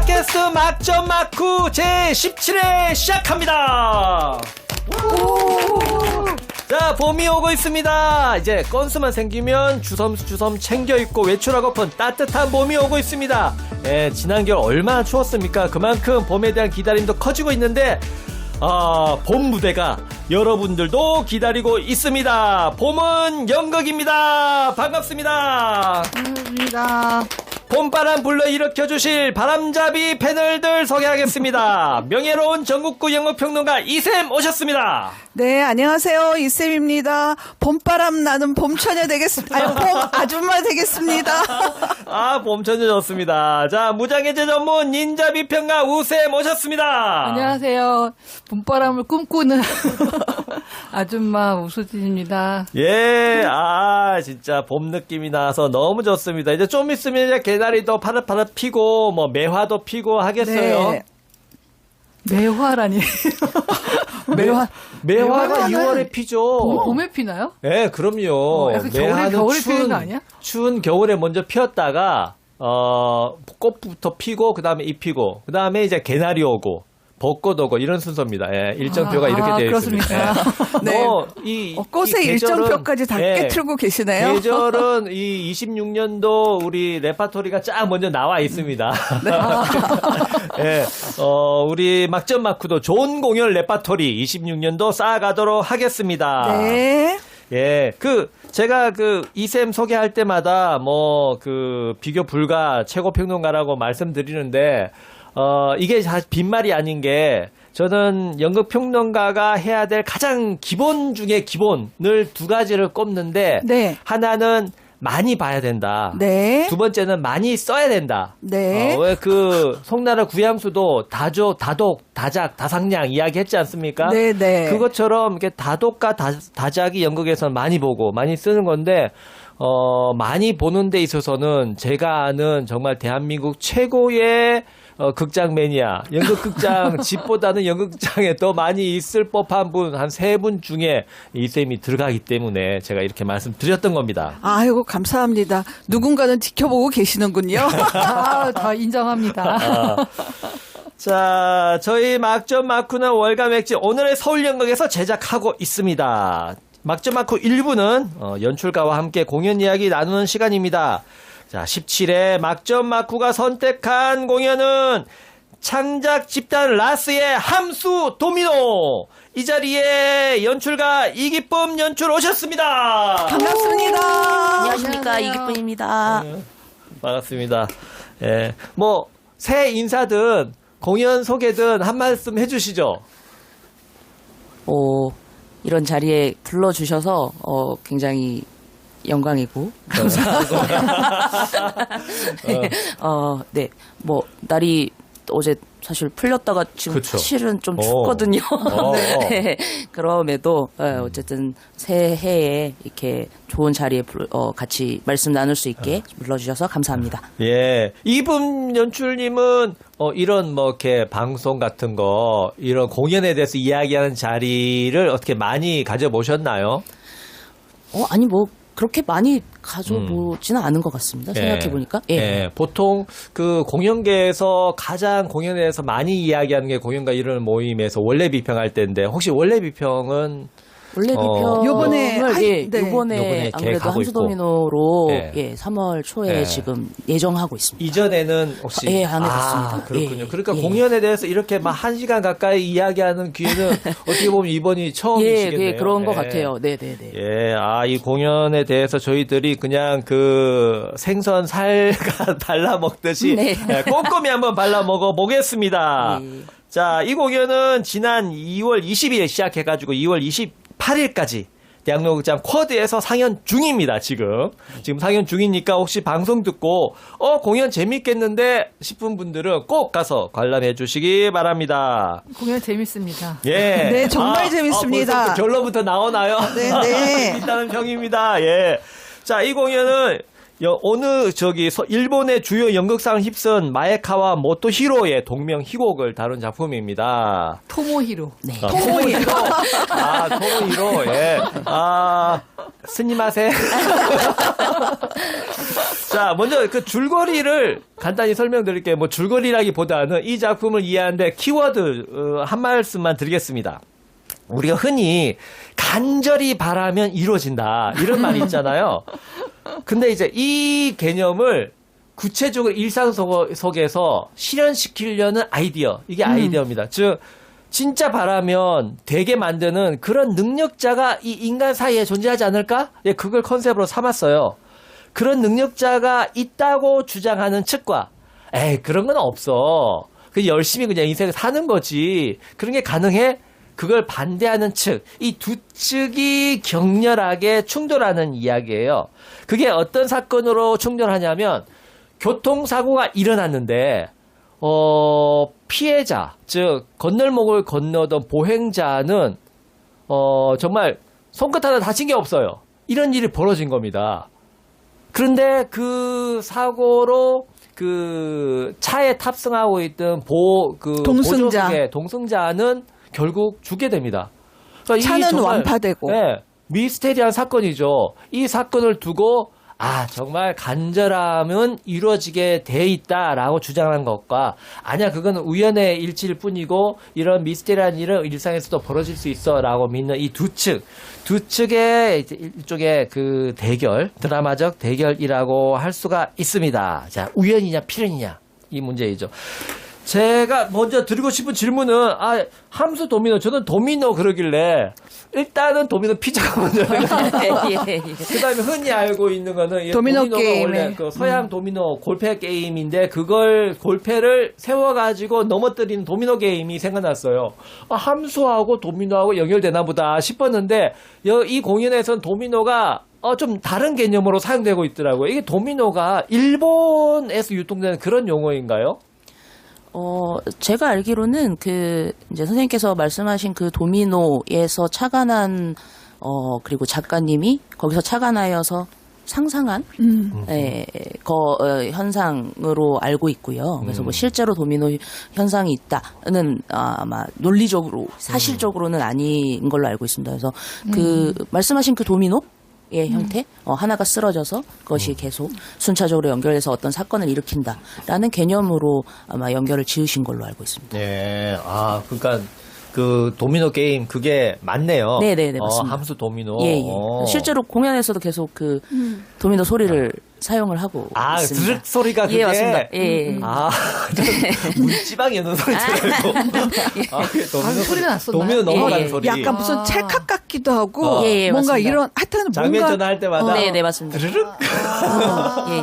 팟캐스트 막점 막후 제17회 시작합니다. 자, 봄이 오고 있습니다. 이제 건수만 생기면 주섬 챙겨 입고 외출하고픈 따뜻한 봄이 오고 있습니다. 예, 지난 겨울 얼마나 추웠습니까? 그만큼 봄에 대한 기다림도 커지고 있는데 봄 무대가 여러분들도 기다리고 있습니다. 봄은 연극입니다. 반갑습니다. 반갑습니다. 봄바람 불러일으켜 주실 바람잡이 패널들 소개하겠습니다. 명예로운 전국구 연극평론가 이쌤 오셨습니다. 네, 안녕하세요. 이쌤입니다. 봄바람 나는 봄처녀 되겠습니다. 아니, 봄 아줌마 되겠습니다. 봄처녀 좋습니다. 자, 무장해제 전문 닌자 비평가 우쌤 오셨습니다. 안녕하세요. 봄바람을 꿈꾸는 아줌마 우수진입니다. 예, 진짜 봄 느낌이 나서 너무 좋습니다. 이제 좀 있으면 이제 개나리도 파릇파릇 피고, 매화도 피고 하겠어요. 네. 매화라니. 매화가 매화는 6월에 피죠. 봄에 피나요? 네, 그럼요. 약간 겨울에 피는 거 아니야? 추운 겨울에 먼저 피었다가, 꽃부터 피고, 그 다음에 잎 피고, 그 다음에 이제 개나리 오고, 벚꽃 오고, 이런 순서입니다. 예, 일정표가 이렇게 되어 있습니다. 그렇습니까? 네. 이 꽃의 일정표까지 다 깨트리고 계시네요. 계절은 이 26년도 우리 레파토리가 쫙 먼저 나와 있습니다. 네. 예, 우리 막점 마크도 좋은 공연 레파토리 26년도 쌓아가도록 하겠습니다. 네. 예, 제가 이쌤 소개할 때마다 비교 불가 최고 평론가라고 말씀드리는데, 이게 사실 빈말이 아닌 게, 저는 연극 평론가가 해야 될 가장 기본 중에 기본을 두 가지를 꼽는데, 네. 하나는 많이 봐야 된다. 네. 두 번째는 많이 써야 된다. 네. 왜 송나라 구양수도 다독, 다작, 다상량 이야기했지 않습니까? 네, 네. 그것처럼 이렇게 다독과 다작이 연극에서는 많이 보고 많이 쓰는 건데, 많이 보는 데 있어서는 제가 아는 정말 대한민국 최고의 극장 매니아, 연극극장 집보다는 연극극장에 더 많이 있을 법한 분, 한 3분 중에 이쌤이 들어가기 때문에 제가 이렇게 말씀드렸던 겁니다. 아이고, 감사합니다. 누군가는 지켜보고 계시는군요. 다 인정합니다. 자, 저희 막점 마쿠는 월간 맥지 오늘의 서울연극에서 제작하고 있습니다. 막점 마쿠 1부는 연출가와 함께 공연 이야기 나누는 시간입니다. 자, 17회 막점 마쿠가 선택한 공연은 창작 집단 라스의 함수 도미노. 이 자리에 연출가 이기쁨 연출 오셨습니다. 반갑습니다. 안녕하십니까, 이기쁨입니다. 반갑습니다. 예, 새 인사든 공연 소개든 한 말씀 해주시죠. 이런 자리에 불러주셔서 굉장히 영광이고 감사합니다. 네, 날이 어제 사실 풀렸다가 지금 그쵸. 사실은 좀 춥거든요. 네, 그럼에도 어쨌든 새해에 이렇게 좋은 자리에 같이 말씀 나눌 수 있게 불러주셔서 감사합니다. 예, 이분 연출님은 이런 이렇게 방송 같은 거 이런 공연에 대해서 이야기하는 자리를 어떻게 많이 가져보셨나요? 아니 그렇게 많이 가져보지는 않은 것 같습니다. 생각해보니까. 예. 예, 보통 공연계에서 가장 공연에 대해서 많이 이야기하는 게 공연가 이런 모임에서 원래 비평할 때인데, 혹시 원래 비평은 원래 비평을 요번에 요번에 아무래도 계획하고 함수도미노로 있고. 3월 초에 지금 예정하고 있습니다. 이전에는 혹시 안 해봤습니다. 그렇군요. 예, 그러니까 예. 공연에 대해서 이렇게 1시간 가까이 이야기하는 기회는 어떻게 보면 이번이 처음이시겠네요. 예, 그런 것 같아요. 네네네. 예, 이 공연에 대해서 저희들이 그냥 생선 살과 발라 먹듯이 네. 꼼꼼히 한번 발라 먹어 보겠습니다. 네. 자, 이 공연은 지난 2월 20일에 시작해가지고 2월 28일까지 대학로극장 쿼드에서 상연 중입니다. 지금 상연 중이니까 혹시 방송 듣고 공연 재밌겠는데 싶은 분들은 꼭 가서 관람해 주시기 바랍니다. 공연 재밌습니다. 예. 네, 정말 재밌습니다. 벌써부터 결론부터 나오나요? 네. 있다는 평입니다. 예. 자, 이 공연은 일본의 주요 연극상을 휩쓴 마에카와 모토히로의 동명 희곡을 다룬 작품입니다. 토모히로. 네. 토모히로. 토모히로. 예. 스님하세. 자, 먼저 그 줄거리를 간단히 설명드릴게요. 뭐 줄거리라기보다는 이 작품을 이해하는데 키워드 한 말씀만 드리겠습니다. 우리가 흔히 간절히 바라면 이루어진다 이런 말이 있잖아요. 근데 이제 이 개념을 구체적으로 일상 속에서 실현시키려는 아이디어, 이게 아이디어입니다. 즉 진짜 바라면 되게 만드는 그런 능력자가 이 인간 사이에 존재하지 않을까? 예, 그걸 컨셉으로 삼았어요. 그런 능력자가 있다고 주장하는 측과 에이 그런 건 없어. 그 열심히 그냥 인생을 사는 거지. 그런 게 가능해? 그걸 반대하는 측, 이 두 측이 격렬하게 충돌하는 이야기예요. 그게 어떤 사건으로 충돌하냐면 교통사고가 일어났는데 피해자, 즉 건널목을 건너던 보행자는 정말 손끝 하나 다친 게 없어요. 이런 일이 벌어진 겁니다. 그런데 그 사고로 그 차에 탑승하고 있던 동승자. 보조석의 동승자는 결국 죽게 됩니다. 그러니까 차는 정말, 완파되고. 네, 미스테리한 사건이죠. 이 사건을 두고 정말 간절함은 이루어지게 돼 있다라고 주장한 것과 아니야 그건 우연의 일치일 뿐이고 이런 미스테리한 일은 일상에서도 벌어질 수 있어라고 믿는 이 두 측의 이제 일종의 그 대결, 드라마적 대결이라고 할 수가 있습니다. 자, 우연이냐 필연이냐 이 문제이죠. 제가 먼저 드리고 싶은 질문은 함수 도미노, 저는 도미노 그러길래 일단은 도미노 피자가 먼저 그다음에 흔히 알고 있는 거는 도미노 도미노가 게임에. 원래 그 서양 도미노 골패 게임인데 그걸 골패를 세워가지고 넘어뜨리는 도미노 게임이 생각났어요. 함수하고 도미노하고 연결되나 보다 싶었는데 이 공연에서는 도미노가 좀 다른 개념으로 사용되고 있더라고요. 이게 도미노가 일본에서 유통되는 그런 용어인가요? 제가 알기로는 이제 선생님께서 말씀하신 그 도미노에서 착안한, 그리고 작가님이 거기서 착안하여서 상상한, 현상으로 알고 있고요. 그래서 뭐 실제로 도미노 현상이 있다는, 아마 논리적으로, 사실적으로는 아닌 걸로 알고 있습니다. 그래서 말씀하신 그 도미노? 의 형태, 하나가 쓰러져서 그것이 계속 순차적으로 연결해서 어떤 사건을 일으킨다라는 개념으로 아마 연결을 지으신 걸로 알고 있습니다. 네, 그러니까 그 도미노 게임 그게 맞네요. 네네네, 맞습니다. 함수 도미노. 예. 실제로 공연에서도 계속 그 도미노 소리를 사용을 하고 있습니다. 드륵 소리가 그게. 예, 맞습니다. 예. 저는 물지방이 오는 소리 들었고. 도미노 소리가 났었나요? 도미노 넘어가는 예. 소리. 약간 무슨 찰칵 같기도 하고 예, 뭔가 맞습니다. 이런 하여튼 장면 뭔가 전화할 때마다. 네, 맞습니다. 드르륵. 예.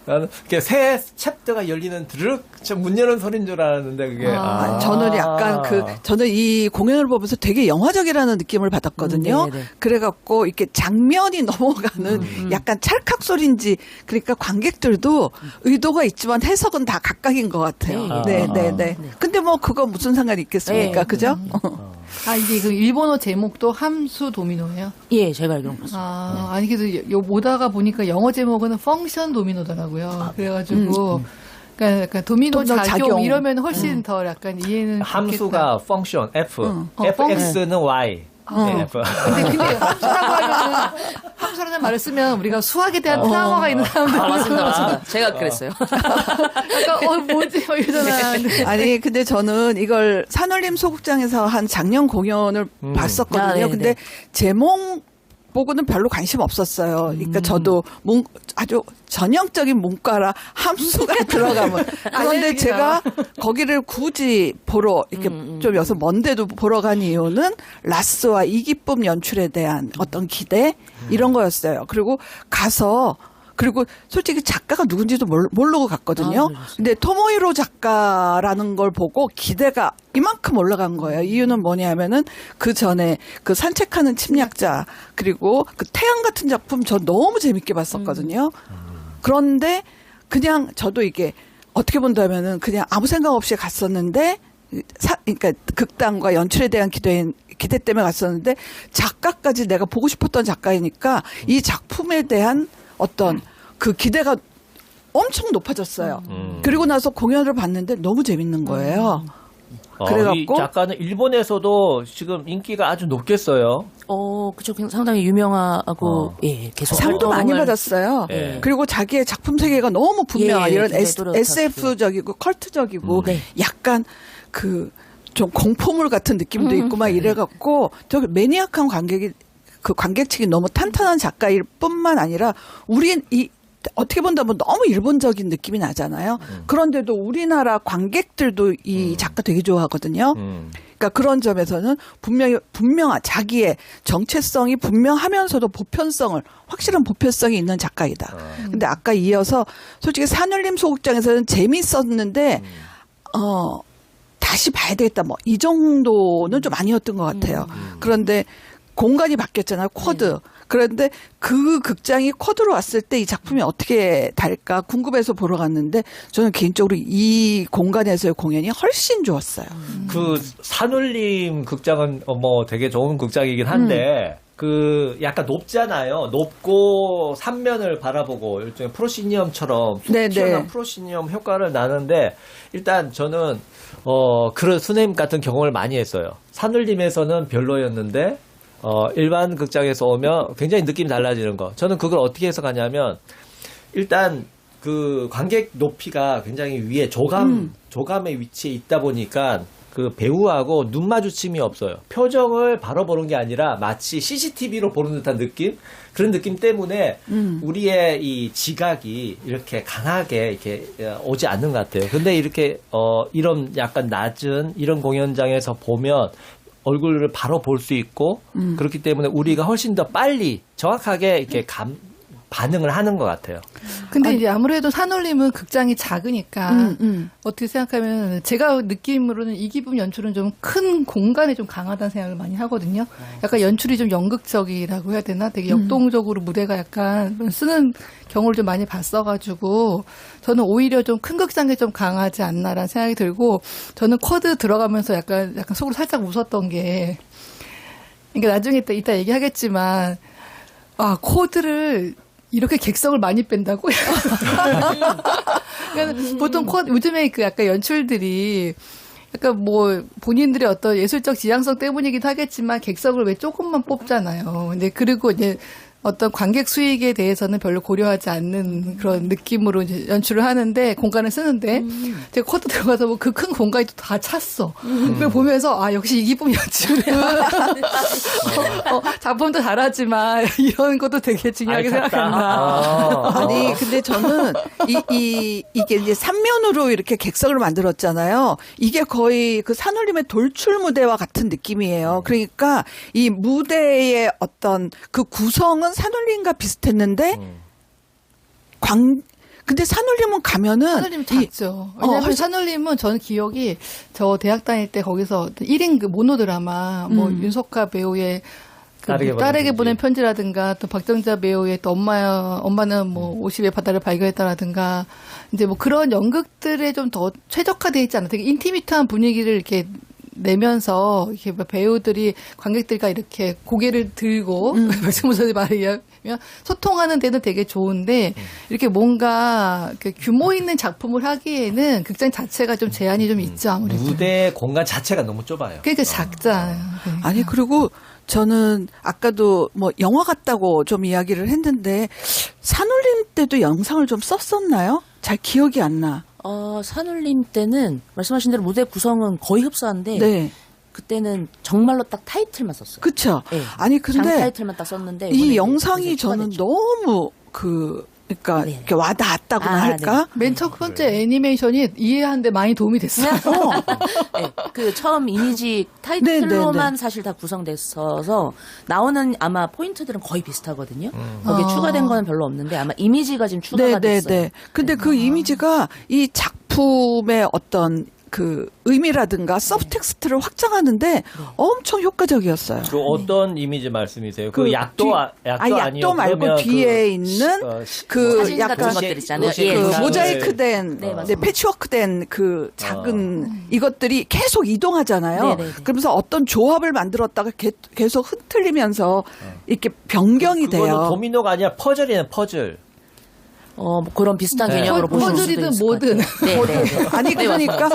나는 새 챕터가 열리는 드륵 문 여는 소리인 줄 알았는데 그게 저는 약간 저는 이 공연을 보면서 되게 영화적이라는 느낌을 받았거든요. 네네. 그래갖고 이렇게 장면이 넘어가는 약간 찰칵 소리인지 그러니까 관객들도 의도가 있지만 해석은 다 각각인 것 같아요. 네. 근데 뭐 그거 무슨 상관이 있겠습니까? 네. 그죠? 이게 그 일본어 제목도 함수 도미노예요? 예, 제가 알기로는 그렇습니다. 아니, 그래도 오다가 보니까 영어 제목은 펑션 도미노더라고요. 그래가지고, 그러니까 도미노 좀더 작용, 작용. 이러면 훨씬 더 약간 이해는. 함수가 펑션 F, fx는 y. 네, F. 근데 함수라는 말을 쓰면 우리가 수학에 대한 트라우마가 있는 사람들. 맞습니다. 제가 그랬어요. 약간, 뭐지? 이러잖아. 아니 근데 저는 이걸 산울림 소극장에서 한 작년 공연을 봤었거든요. 네네. 근데 제목 보고는 별로 관심 없었어요. 그러니까 저도 아주 전형적인 문과라 함수가 들어가면. 그런데 제가 거기를 굳이 보러 이렇게 좀 여기서 먼데도 보러 간 이유는 라스와 이기쁨 연출에 대한 어떤 기대 이런 거였어요. 그리고 가서 그리고 솔직히 작가가 누군지도 모르고 갔거든요. 근데 토모히로 작가라는 걸 보고 기대가 이만큼 올라간 거예요. 이유는 뭐냐면은 그 전에 그 산책하는 침략자 그리고 그 태양 같은 작품 저 너무 재밌게 봤었거든요. 그런데 그냥 저도 이게 어떻게 본다면은 그냥 아무 생각 없이 갔었는데 그러니까 극단과 연출에 대한 기대 때문에 갔었는데 작가까지 내가 보고 싶었던 작가이니까 이 작품에 대한 어떤 그 기대가 엄청 높아졌어요. 그리고 나서 공연을 봤는데 너무 재밌는 거예요. 이 그래갖고 작가는 일본에서도 지금 인기가 아주 높겠어요. 그쵸. 상당히 유명하고, 예, 계속 상도 많이 활동을 받았어요. 예. 그리고 자기의 작품 세계가 너무 분명한 예, 이런 굉장히 또렷하시고. SF적이고 컬트적이고 네. 약간 그 좀 공포물 같은 느낌도 있고 막 이래갖고 저기 매니악한 관객 측이 너무 탄탄한 작가일 뿐만 아니라 우린 어떻게 본다면 너무 일본적인 느낌이 나잖아요. 그런데도 우리나라 관객들도 이 작가 되게 좋아하거든요. 그러니까 그런 점에서는 분명한 자기의 정체성이 분명하면서도 확실한 보편성이 있는 작가이다. 근데 아까 이어서 솔직히 산울림 소극장에서는 재밌었는데 다시 봐야 되겠다. 뭐 이 정도는 좀 아니었던 것 같아요. 그런데 공간이 바뀌었잖아요. 쿼드. 그런데 그 극장이 쿼드로 왔을 때 이 작품이 어떻게 달까 궁금해서 보러 갔는데 저는 개인적으로 이 공간에서의 공연이 훨씬 좋았어요. 그 산울림 극장은 뭐 되게 좋은 극장이긴 한데 그 약간 높잖아요. 높고 삼면을 바라보고 일종의 프로시니엄처럼 속 네네. 튀어나온 프로시니엄 효과를 나는데 일단 저는 그런 스냅 같은 경험을 많이 했어요. 산울림에서는 별로였는데 일반 극장에서 오면 굉장히 느낌이 달라지는 거. 저는 그걸 어떻게 해석하냐면 일단 그 관객 높이가 굉장히 위에 조감의 위치에 있다 보니까 그 배우하고 눈 마주침이 없어요. 표정을 바로 보는 게 아니라 마치 CCTV로 보는 듯한 느낌? 그런 느낌 때문에 우리의 이 지각이 이렇게 강하게 이렇게 오지 않는 것 같아요. 근데 이렇게 이런 약간 낮은 이런 공연장에서 보면 얼굴을 바로 볼 수 있고 그렇기 때문에 우리가 훨씬 더 빨리 정확하게 이렇게 반응을 하는 것 같아요. 근데 이제 아무래도 산울림은 극장이 작으니까 어떻게 생각하면 제가 느낌으로는 이기분 연출은 좀 큰 공간에 좀 강하다는 생각을 많이 하거든요. 약간 연출이 좀 연극적이라고 해야 되나? 되게 역동적으로 무대가 약간 쓰는 경우를 좀 많이 봤어가지고 저는 오히려 좀 큰 극장이 좀 강하지 않나라는 생각이 들고 저는 쿼드 들어가면서 약간 속으로 살짝 웃었던 게 그러니까 나중에 이따 얘기하겠지만 쿼드를 이렇게 객석을 많이 뺀다고? 그러니까 보통 요즘에 그 약간 연출들이 약간 뭐 본인들의 어떤 예술적 지향성 때문이기도 하겠지만 객석을 왜 조금만 뽑잖아요. 근데 그리고 이제 어떤 관객 수익에 대해서는 별로 고려하지 않는 그런 느낌으로 이제 연출을 하는데 공간을 쓰는데 제가 쿼드 들어가서 뭐 그 큰 공간이 또 다 찼어. 그걸 보면서 역시 이기쁨 연출은 작품도 잘하지만 이런 것도 되게 중요하게 생각한다. 아니 근데 저는 이게 이제 삼면으로 이렇게 객석을 만들었잖아요. 이게 거의 그 산울림의 돌출 무대와 같은 느낌이에요. 그러니까 이 무대의 어떤 그 구성은 산울림과 비슷했는데 근데 산울림은 가면은 산울림은 작죠. 왜냐하면 산울림은 저는 기억이 저 대학 다닐 때 거기서 1인 그 모노드라마 뭐 윤석화 배우의 딸에게 보낸 편지라든가 또 박정자 배우의 또 엄마는 뭐 50의 바다를 발견했다라든가 이제 뭐 그런 연극들에 좀 더 최적화되어 있지 않나. 되게 인티미트한 분위기를 이렇게 내면서 이렇게 배우들이 관객들과 이렇게 고개를 들고 말씀하신 말에 의하면 소통하는 데는 되게 좋은데 이렇게 뭔가 규모 있는 작품을 하기에는 극장 자체가 좀 제한이 좀 있죠 아무래도. 무대 공간 자체가 너무 좁아요. 그러니까 작잖아요. 그러니까. 아니 그리고 저는 아까도 뭐 영화 같다고 좀 이야기를 했는데 산울림 때도 영상을 좀 썼었나요? 잘 기억이 안 나. 산울림 때는 말씀하신 대로 무대 구성은 거의 흡사한데 네. 그때는 정말로 딱 타이틀만 썼어요. 그쵸? 네. 아니 장 근데 타이틀만 딱 썼는데 이 영상이 저는 너무 그러니까 네. 이렇게 와닿았다고나 할까? 맨 첫 번째 애니메이션이 이해하는데 많이 도움이 됐어요. 네, 그 처음 이미지 타이틀로만 사실 다 구성됐어서 나오는 아마 포인트들은 거의 비슷하거든요. 거기에 추가된 거는 별로 없는데 아마 이미지가 지금 추가가 됐어요. 네. 근데 그 이미지가 이 작품의 어떤 그 의미라든가 서브텍스트를 확장하는데 엄청 효과적이었어요. 그 어떤 이미지 말씀이세요? 그 약도 약도 아니요? 말고 그러면 뒤에 있는 그 사진 같은 약간 것들 있잖아요. 그 예, 모자이크된 네, 맞습니다. 패치워크된 그 작은 이것들이 계속 이동하잖아요. 네네네. 그러면서 어떤 조합을 만들었다가 계속 흐트리면서 이렇게 변경이 그거는 돼요. 도미노가 아니라 퍼즐이에요, 퍼즐. 뭐 그런 비슷한 개념으로 보실 수도 퍼즐이든 있을 뭐든. 것 같아요. 네, 네. 아니 그러니까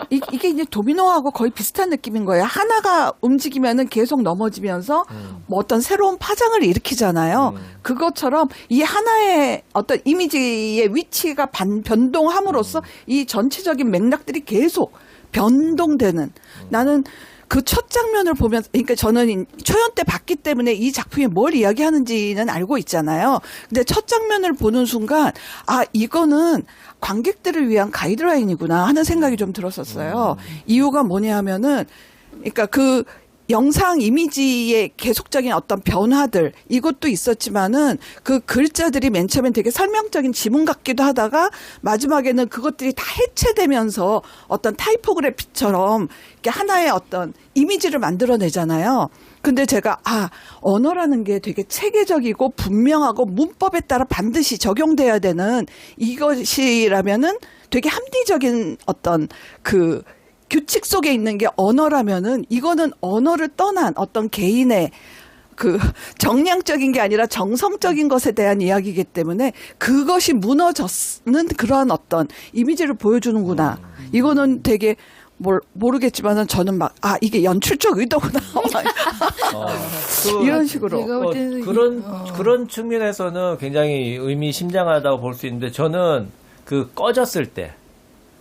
이게 이제 도미노하고 거의 비슷한 느낌인 거예요. 하나가 움직이면은 계속 넘어지면서 뭐 어떤 새로운 파장을 일으키잖아요. 그것처럼 이 하나의 어떤 이미지의 위치가 변동함으로써 이 전체적인 맥락들이 계속 변동되는 나는 그 첫 장면을 보면서, 그러니까 저는 초연 때 봤기 때문에 이 작품이 뭘 이야기하는지는 알고 있잖아요. 근데 첫 장면을 보는 순간, 아, 이거는 관객들을 위한 가이드라인이구나 하는 생각이 좀 들었었어요. 이유가 뭐냐 하면은, 그러니까 그 영상 이미지의 계속적인 어떤 변화들 이것도 있었지만은 그 글자들이 맨 처음엔 되게 설명적인 지문 같기도 하다가 마지막에는 그것들이 다 해체되면서 어떤 타이포그래피처럼 이렇게 하나의 어떤 이미지를 만들어내잖아요. 근데 제가 언어라는 게 되게 체계적이고 분명하고 문법에 따라 반드시 적용돼야 되는 이것이라면은 되게 합리적인 어떤 그 규칙 속에 있는 게 언어라면은 이거는 언어를 떠난 어떤 개인의 그 정량적인 게 아니라 정성적인 것에 대한 이야기이기 때문에 그것이 무너졌는 그러한 어떤 이미지를 보여주는구나. 이거는 되게 모르겠지만은 저는 막 이게 연출적 의도구나. 이런 식으로. 제가 볼 때는 그런 측면에서는 굉장히 의미심장하다고 볼 수 있는데 저는 그 꺼졌을 때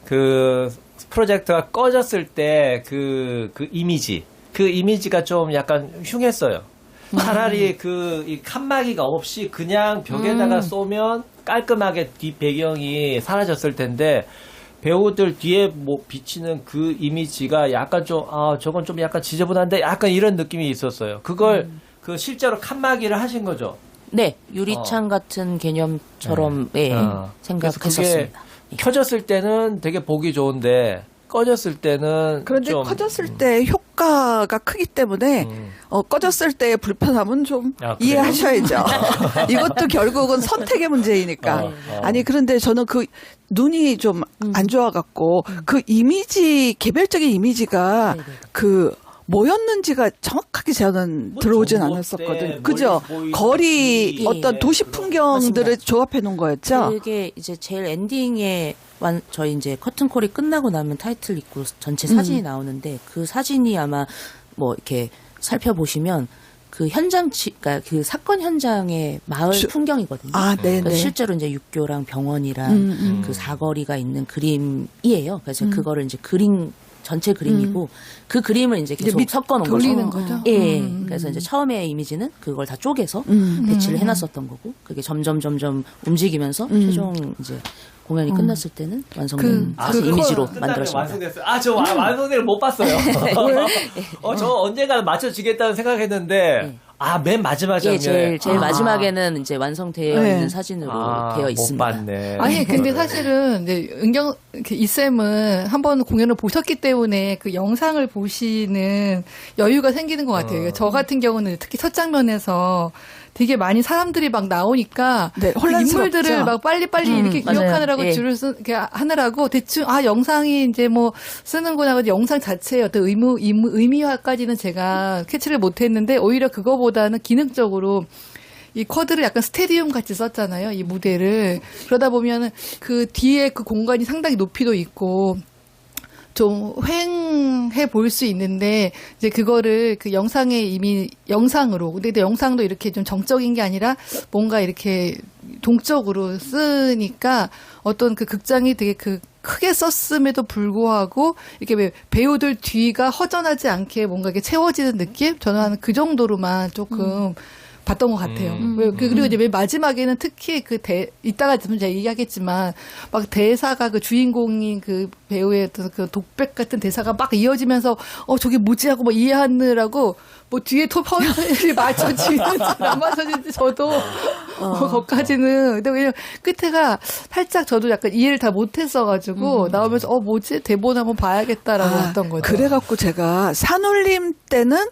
그 프로젝트가 꺼졌을 때 그 이미지가 좀 약간 흉했어요. 차라리 이 칸막이가 없이 그냥 벽에다가 쏘면 깔끔하게 뒷 배경이 사라졌을 텐데 배우들 뒤에 뭐 비치는 그 이미지가 약간 좀 저건 좀 약간 지저분한데 약간 이런 느낌이 있었어요. 그걸 그 실제로 칸막이를 하신 거죠. 네, 유리창 같은 개념처럼 생각했었습니다. 켜졌을 때는 되게 보기 좋은데 꺼졌을 때는 그런데 좀, 꺼졌을 때 효과가 크기 때문에 꺼졌을 때의 불편함은 좀 그래요? 이해하셔야죠. 이것도 결국은 선택의 문제이니까. 아니 그런데 저는 그 눈이 좀 안 좋아갖고 그 이미지 개별적인 이미지가 그 뭐였는지가 정확하게 저는 뭐 들어오진 전봇대, 않았었거든요. 그죠? 멀리 보이는 거리 이- 어떤 도시 풍경들을 맞습니다. 조합해 놓은 거였죠. 그게 이제 제일 엔딩에 저희 이제 커튼콜이 끝나고 나면 타이틀 있고 전체 사진이 나오는데 그 사진이 아마 뭐 이렇게 살펴보시면 그 그러니까 그 사건 현장의 마을 풍경이거든요. 네네. 그래서 실제로 이제 육교랑 병원이랑 그 사거리가 있는 그림이에요. 그래서 그거를 이제 전체 그림이고 그 그림을 이제 계속 밑 섞어 놓은 돌리는 거죠. 거죠? 예. 그래서 이제 처음에 이미지는 그걸 다 쪼개서 배치를 해놨었던 거고 그게 점점 움직이면서 최종 이제 공연이 끝났을 때는 완성된 이미지로 만들었습니다. 완성됐어요. 저 완성된 못 봤어요. 저 언젠가 맞춰지겠다는 생각했는데 맨 마지막 장면에 제일 마지막에는 이제 완성되어 네. 있는 사진으로 되어 못 있습니다. 봤네. 아니 근데 사실은 이제 이 쌤은 한번 공연을 보셨기 때문에 그 영상을 보시는 여유가 생기는 것 같아요. 저 같은 경우는 특히 첫 장면에서 되게 많이 사람들이 막 나오니까 네, 그 혼란스럽죠. 인물들을 막 빨리빨리 이렇게 맞아요. 기억하느라고 예. 줄을 이렇게 하느라고 대충 영상이 이제 뭐 쓰는구나. 근데 영상 자체의 어떤 의미화까지는 제가 캐치를 못했는데 오히려 그거보다는 기능적으로 이 쿼드를 약간 스테디움 같이 썼잖아요. 이 무대를. 그러다 보면은 그 뒤에 그 공간이 상당히 높이도 있고 좀 휑해 보일 수 있는데 이제 그거를 그 영상에 이미 영상으로 근데 영상도 이렇게 좀 정적인 게 아니라 뭔가 이렇게 동적으로 쓰니까 어떤 그 극장이 되게 크게 썼음에도 불구하고 이렇게 왜 배우들 뒤가 허전하지 않게 뭔가 이게 채워지는 느낌? 저는 한 그 정도로만 조금 봤던 것 같아요. 그리고 이제 맨 마지막에는 특히 이따가 좀 제가 얘기하겠지만, 막 대사가 그 주인공인 그 배우의 어떤 그 독백 같은 대사가 막 이어지면서, 저게 뭐지 하고 막 이해하느라고, 뭐 뒤에 톤을 맞춰지는지 안 맞춰지는지 저도, 거기까지는. 근데 왜냐면 끝에가 살짝 저도 약간 이해를 다 못했어가지고, 나오면서, 뭐지? 대본 한번 봐야겠다라고 했던 거죠. 그래갖고 제가 산울림 때는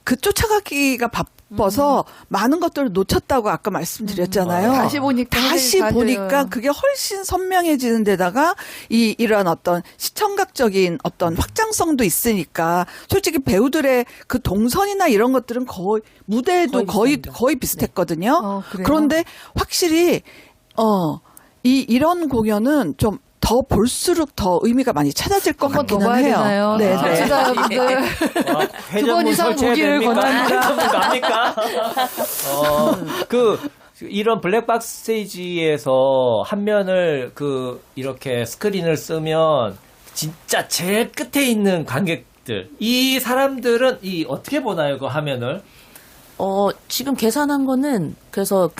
그 쫓아가기가 바빠서 많은 것들을 놓쳤다고 아까 말씀드렸잖아요. 다시 보니까 다시 맞아요. 보니까 그게 훨씬 선명해지는 데다가 이런 어떤 시청각적인 어떤 확장성도 있으니까 솔직히 배우들의 그 동선이나 이런 것들은 거의 무대에도 거의 비슷했거든요. 그래요? 그런데 확실히 이런 공연은 좀 더 볼수록 더 의미가 많이 찾아질 것 한 번 더 같기는 봐야 해요. 되나요? 네, 네. 청취자분들 아, 두번 이상 보기를 권합니다. 갑니까? 이런 블랙박스 스테이지에서 한 면을 이렇게 스크린을 쓰면 진짜 제일 끝에 있는 관객들, 이 사람들은 어떻게 보나요, 그 화면을? 지금 계산한 거는 그래서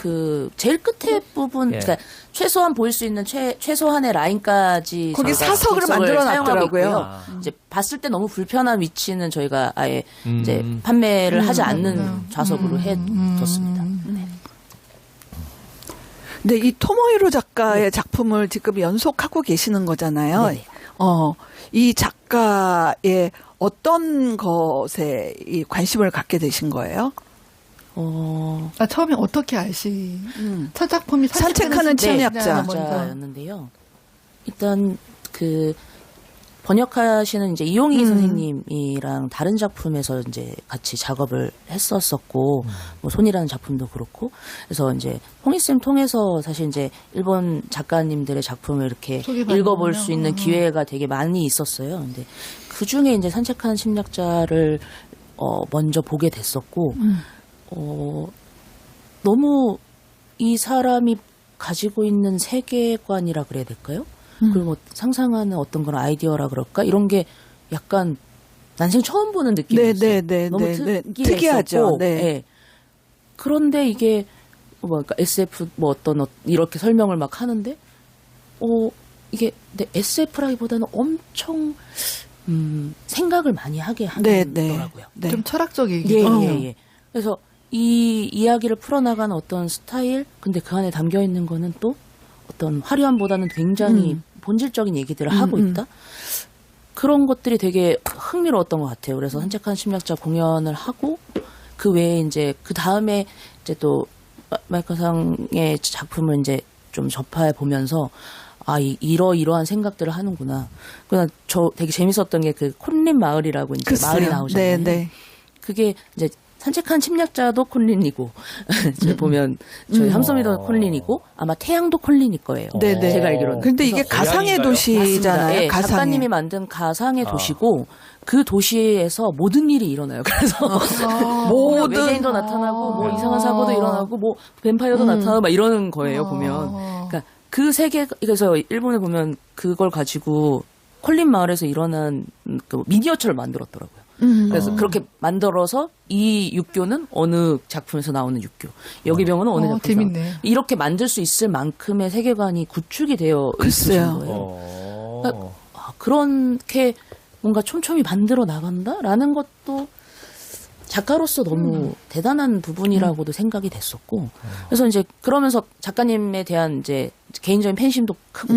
제일 끝에 부분, 예. 그러니까 최소한 보일 수 있는 최소한의 라인까지 거기 저희가 사석을 객석을 만들어 사용하고 놨더라고요. 있고요. 아. 이제 봤을 때 너무 불편한 위치는 저희가 아예 이제 판매를 하지 않는 좌석으로 해뒀습니다. 네. 근데 이 토모히로 작가의 작품을 지금 연속하고 계시는 거잖아요. 네네. 이 작가의 어떤 것에 이 관심을 갖게 되신 거예요? 처음에 어떻게 첫 작품이 산책하는 침략자. 였는데요. 일단 번역하시는 이제 이용희 선생님이랑 다른 작품에서 이제 같이 작업을 했었었고, 뭐 손이라는 작품도 그렇고, 그래서 이제 홍희쌤 통해서 사실 이제 일본 작가님들의 작품을 이렇게 소개받는군요. 읽어볼 수 있는 기회가 되게 많이 있었어요. 근데 그 중에 이제 산책하는 침략자를 먼저 보게 됐었고, 너무 이 사람이 가지고 있는 세계관이라 그래야 될까요? 그리고 뭐 상상하는 어떤 그런 아이디어라 그럴까? 이런 게 약간 난생 처음 보는 느낌이었어요. 네, 너무 특이하죠. 네. 네. 그런데 이게 그러니까 SF 뭐 어떤 이렇게 설명을 막 하는데 이게 SF라기보다는 엄청 생각을 많이 하게 하더라고요. 네. 좀 철학적이기도 하고. 예. 그래서 이 이야기를 풀어나가는 어떤 스타일, 근데 그 안에 담겨 있는 거는 또 어떤 화려함보다는 굉장히 본질적인 얘기들을 하고 있다. 그런 것들이 되게 흥미로웠던 것 같아요. 그래서 산책하는 침략자 공연을 하고 그 외에 이제 그 다음에 이제 또 마이카상의 작품을 이제 좀 접해 보면서 이러한 생각들을 하는구나. 그냥 저 되게 재밌었던 게 콘린 마을이라고 이제 글쎄요. 마을이 나오잖아요. 네. 그게 이제 산책한 침략자도 콘린이고 저희 보면 저희 함소미도 콘린이고 아마 태양도 콘린일 거예요. 네네. 제가 알기로는. 근데 이게 그래서 가상의 도시잖아요. 네, 가상의. 작가님이 만든 가상의 도시고 그 도시에서 모든 일이 일어나요. 그래서 모든 외계인도 나타나고 뭐 이상한 사고도 일어나고 뭐 뱀파이어도 나타나고 막 이러는 거예요. 보면. 그러니까 그 세계 그래서 일본에 보면 그걸 가지고 콜린 마을에서 일어난 미니어처를 만들었더라고요. 그래서 그렇게 만들어서 이 육교는 어느 작품에서 나오는 육교, 여기 병원은 어느 작품에서 재밌네. 이렇게 만들 수 있을 만큼의 세계관이 구축이 되어 있으신 글쎄요. 거예요. 그러니까 그렇게 뭔가 촘촘히 만들어 나간다라는 것도 작가로서 너무 대단한 부분이라고도 생각이 됐었고, 그래서 이제 그러면서 작가님에 대한 이제 개인적인 팬심도 크고,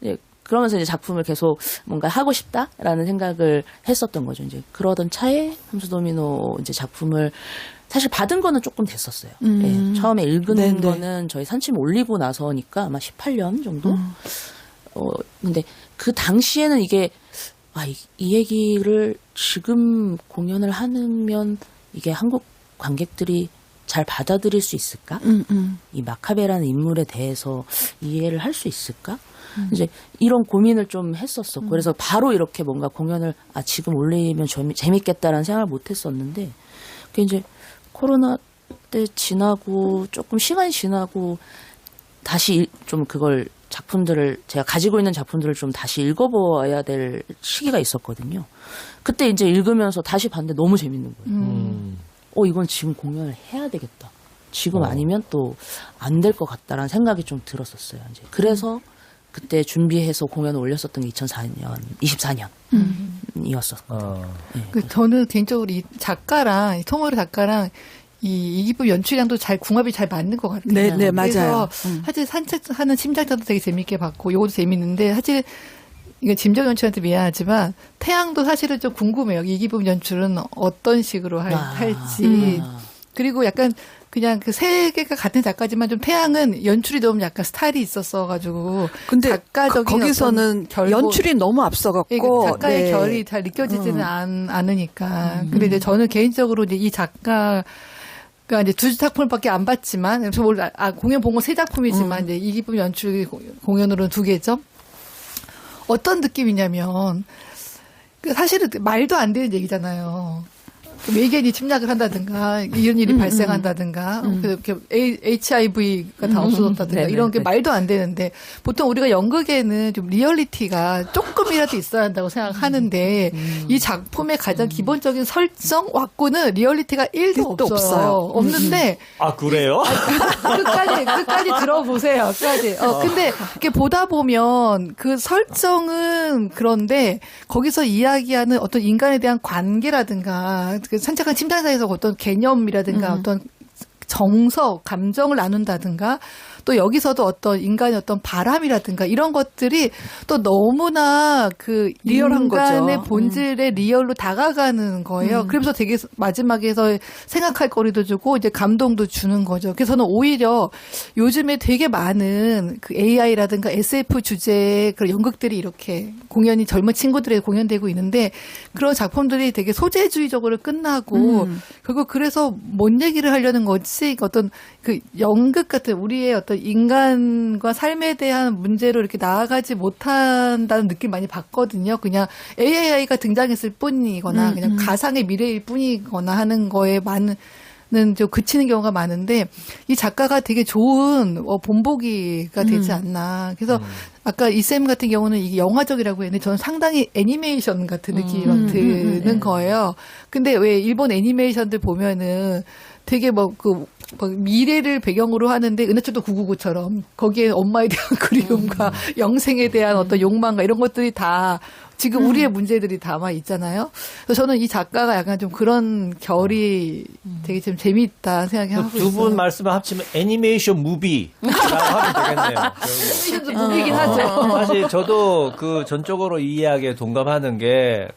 이제 그러면서 이제 작품을 계속 뭔가 하고 싶다라는 생각을 했었던 거죠. 이제 그러던 차에 함수도미노 이제 작품을 사실 받은 거는 조금 됐었어요. 네, 처음에 읽은 네네. 거는 저희 산침 올리고 나서니까 아마 18년 정도. 근데 그 당시에는 이게 이 얘기를 지금 공연을 하면 이게 한국 관객들이 잘 받아들일 수 있을까? 이 마카베라는 인물에 대해서 이해를 할 수 있을까? 이제 이런 고민을 좀 했었었고, 그래서 바로 이렇게 뭔가 공연을 지금 올리면 재밌겠다라는 생각을 못 했었는데, 그게 이제 코로나 때 지나고 조금 시간이 지나고 다시 좀 그걸 작품들을 제가 가지고 있는 작품들을 좀 다시 읽어봐야 될 시기가 있었거든요. 그때 이제 읽으면서 다시 봤는데 너무 재밌는 거예요. 이건 지금 공연을 해야 되겠다. 지금 아니면 또 안 될 것 같다라는 생각이 좀 들었었어요. 이제 그래서 그때 준비해서 공연을 올렸었던 게 24년이었었거든요. 네. 저는 개인적으로 이 작가랑, 토모리 작가랑 이기쁨 연출량도 궁합이 잘 맞는 것 같아요. 네, 맞아요. 그래서 사실 산책하는 침략자도 되게 재밌게 봤고, 요것도 재밌는데, 사실 이거 짐정 연출한테 미안하지만 태양도 사실은 좀 궁금해요. 이기쁨 연출은 어떤 식으로 할지. 그리고 약간 그냥 그 세 개가 같은 작가지만 좀 태양은 연출이 너무 약간 스타일이 있었어가지고. 근데 작가적인 거기서는 연출이 너무 앞서갔고. 작가의 네. 결이 잘 느껴지지는 않으니까. 근데 이제 저는 개인적으로 이제 이 작가 그러니까 이제 두 작품밖에 안 봤지만 공연 본 거 세 작품이지만 이제 이기쁨 연출 공연으로는 2개죠. 어떤 느낌이냐면 사실은 말도 안 되는 얘기잖아요. 외계인이 침략을 한다든가 이런 일이 발생한다든가 이렇게 HIV가 다 없어졌다든가 이런 게 말도 안 되는데 보통 우리가 연극에는 좀 리얼리티가 조금이라도 있어야 한다고 생각하는데 이 작품의 가장 기본적인 설정 왁구는 리얼리티가 1도 없어요. 없는데 아, 그래요? 끝까지 들어보세요. 끝까지. 근데 이렇게 보다 보면 그 설정은 그런데 거기서 이야기하는 어떤 인간에 대한 관계라든가 그 산책한 침상사에서 어떤 개념이라든가 어떤 정서, 감정을 나눈다든가 또 여기서도 어떤 인간의 어떤 바람이라든가 이런 것들이 또 너무나 그 리얼한 인간의 거죠. 본질의 리얼로 다가가는 거예요. 그러면서 되게 마지막에서 생각할 거리도 주고 이제 감동도 주는 거죠. 그래서 저는 오히려 요즘에 되게 많은 그 AI라든가 SF 주제의 그런 연극들이 이렇게 공연이 젊은 친구들의 공연되고 있는데 그런 작품들이 되게 소재주의적으로 끝나고 결국 그래서 뭔 얘기를 하려는 거지 어떤 그 연극 같은 우리의 어떤 인간과 삶에 대한 문제로 이렇게 나아가지 못한다는 느낌 많이 받거든요. 그냥 AI가 등장했을 뿐이거나 그냥 가상의 미래일 뿐이거나 하는 거에 많은 좀 그치는 경우가 많은데 이 작가가 되게 좋은 본보기가 되지 않나. 그래서 아까 이쌤 같은 경우는 이게 영화적이라고 했는데 저는 상당히 애니메이션 같은 느낌이 막 드는 거예요. 근데 왜 일본 애니메이션들 보면은 되게 미래를 배경으로 하는데 은하철도 999처럼 거기에 엄마에 대한 그리움과 영생에 대한 어떤 욕망과 이런 것들이 다 지금 우리의 문제들이 담아 있잖아요. 그래서 저는 이 작가가 약간 좀 그런 결이 되게 좀 재미있다 생각이 하고 있어요. 두 분 말씀을 합치면 애니메이션 무비라고 하면 되겠네요. 애니메이션도 무비긴 하죠. 사실 저도 그 전적으로 이 이야기에 동감하는 게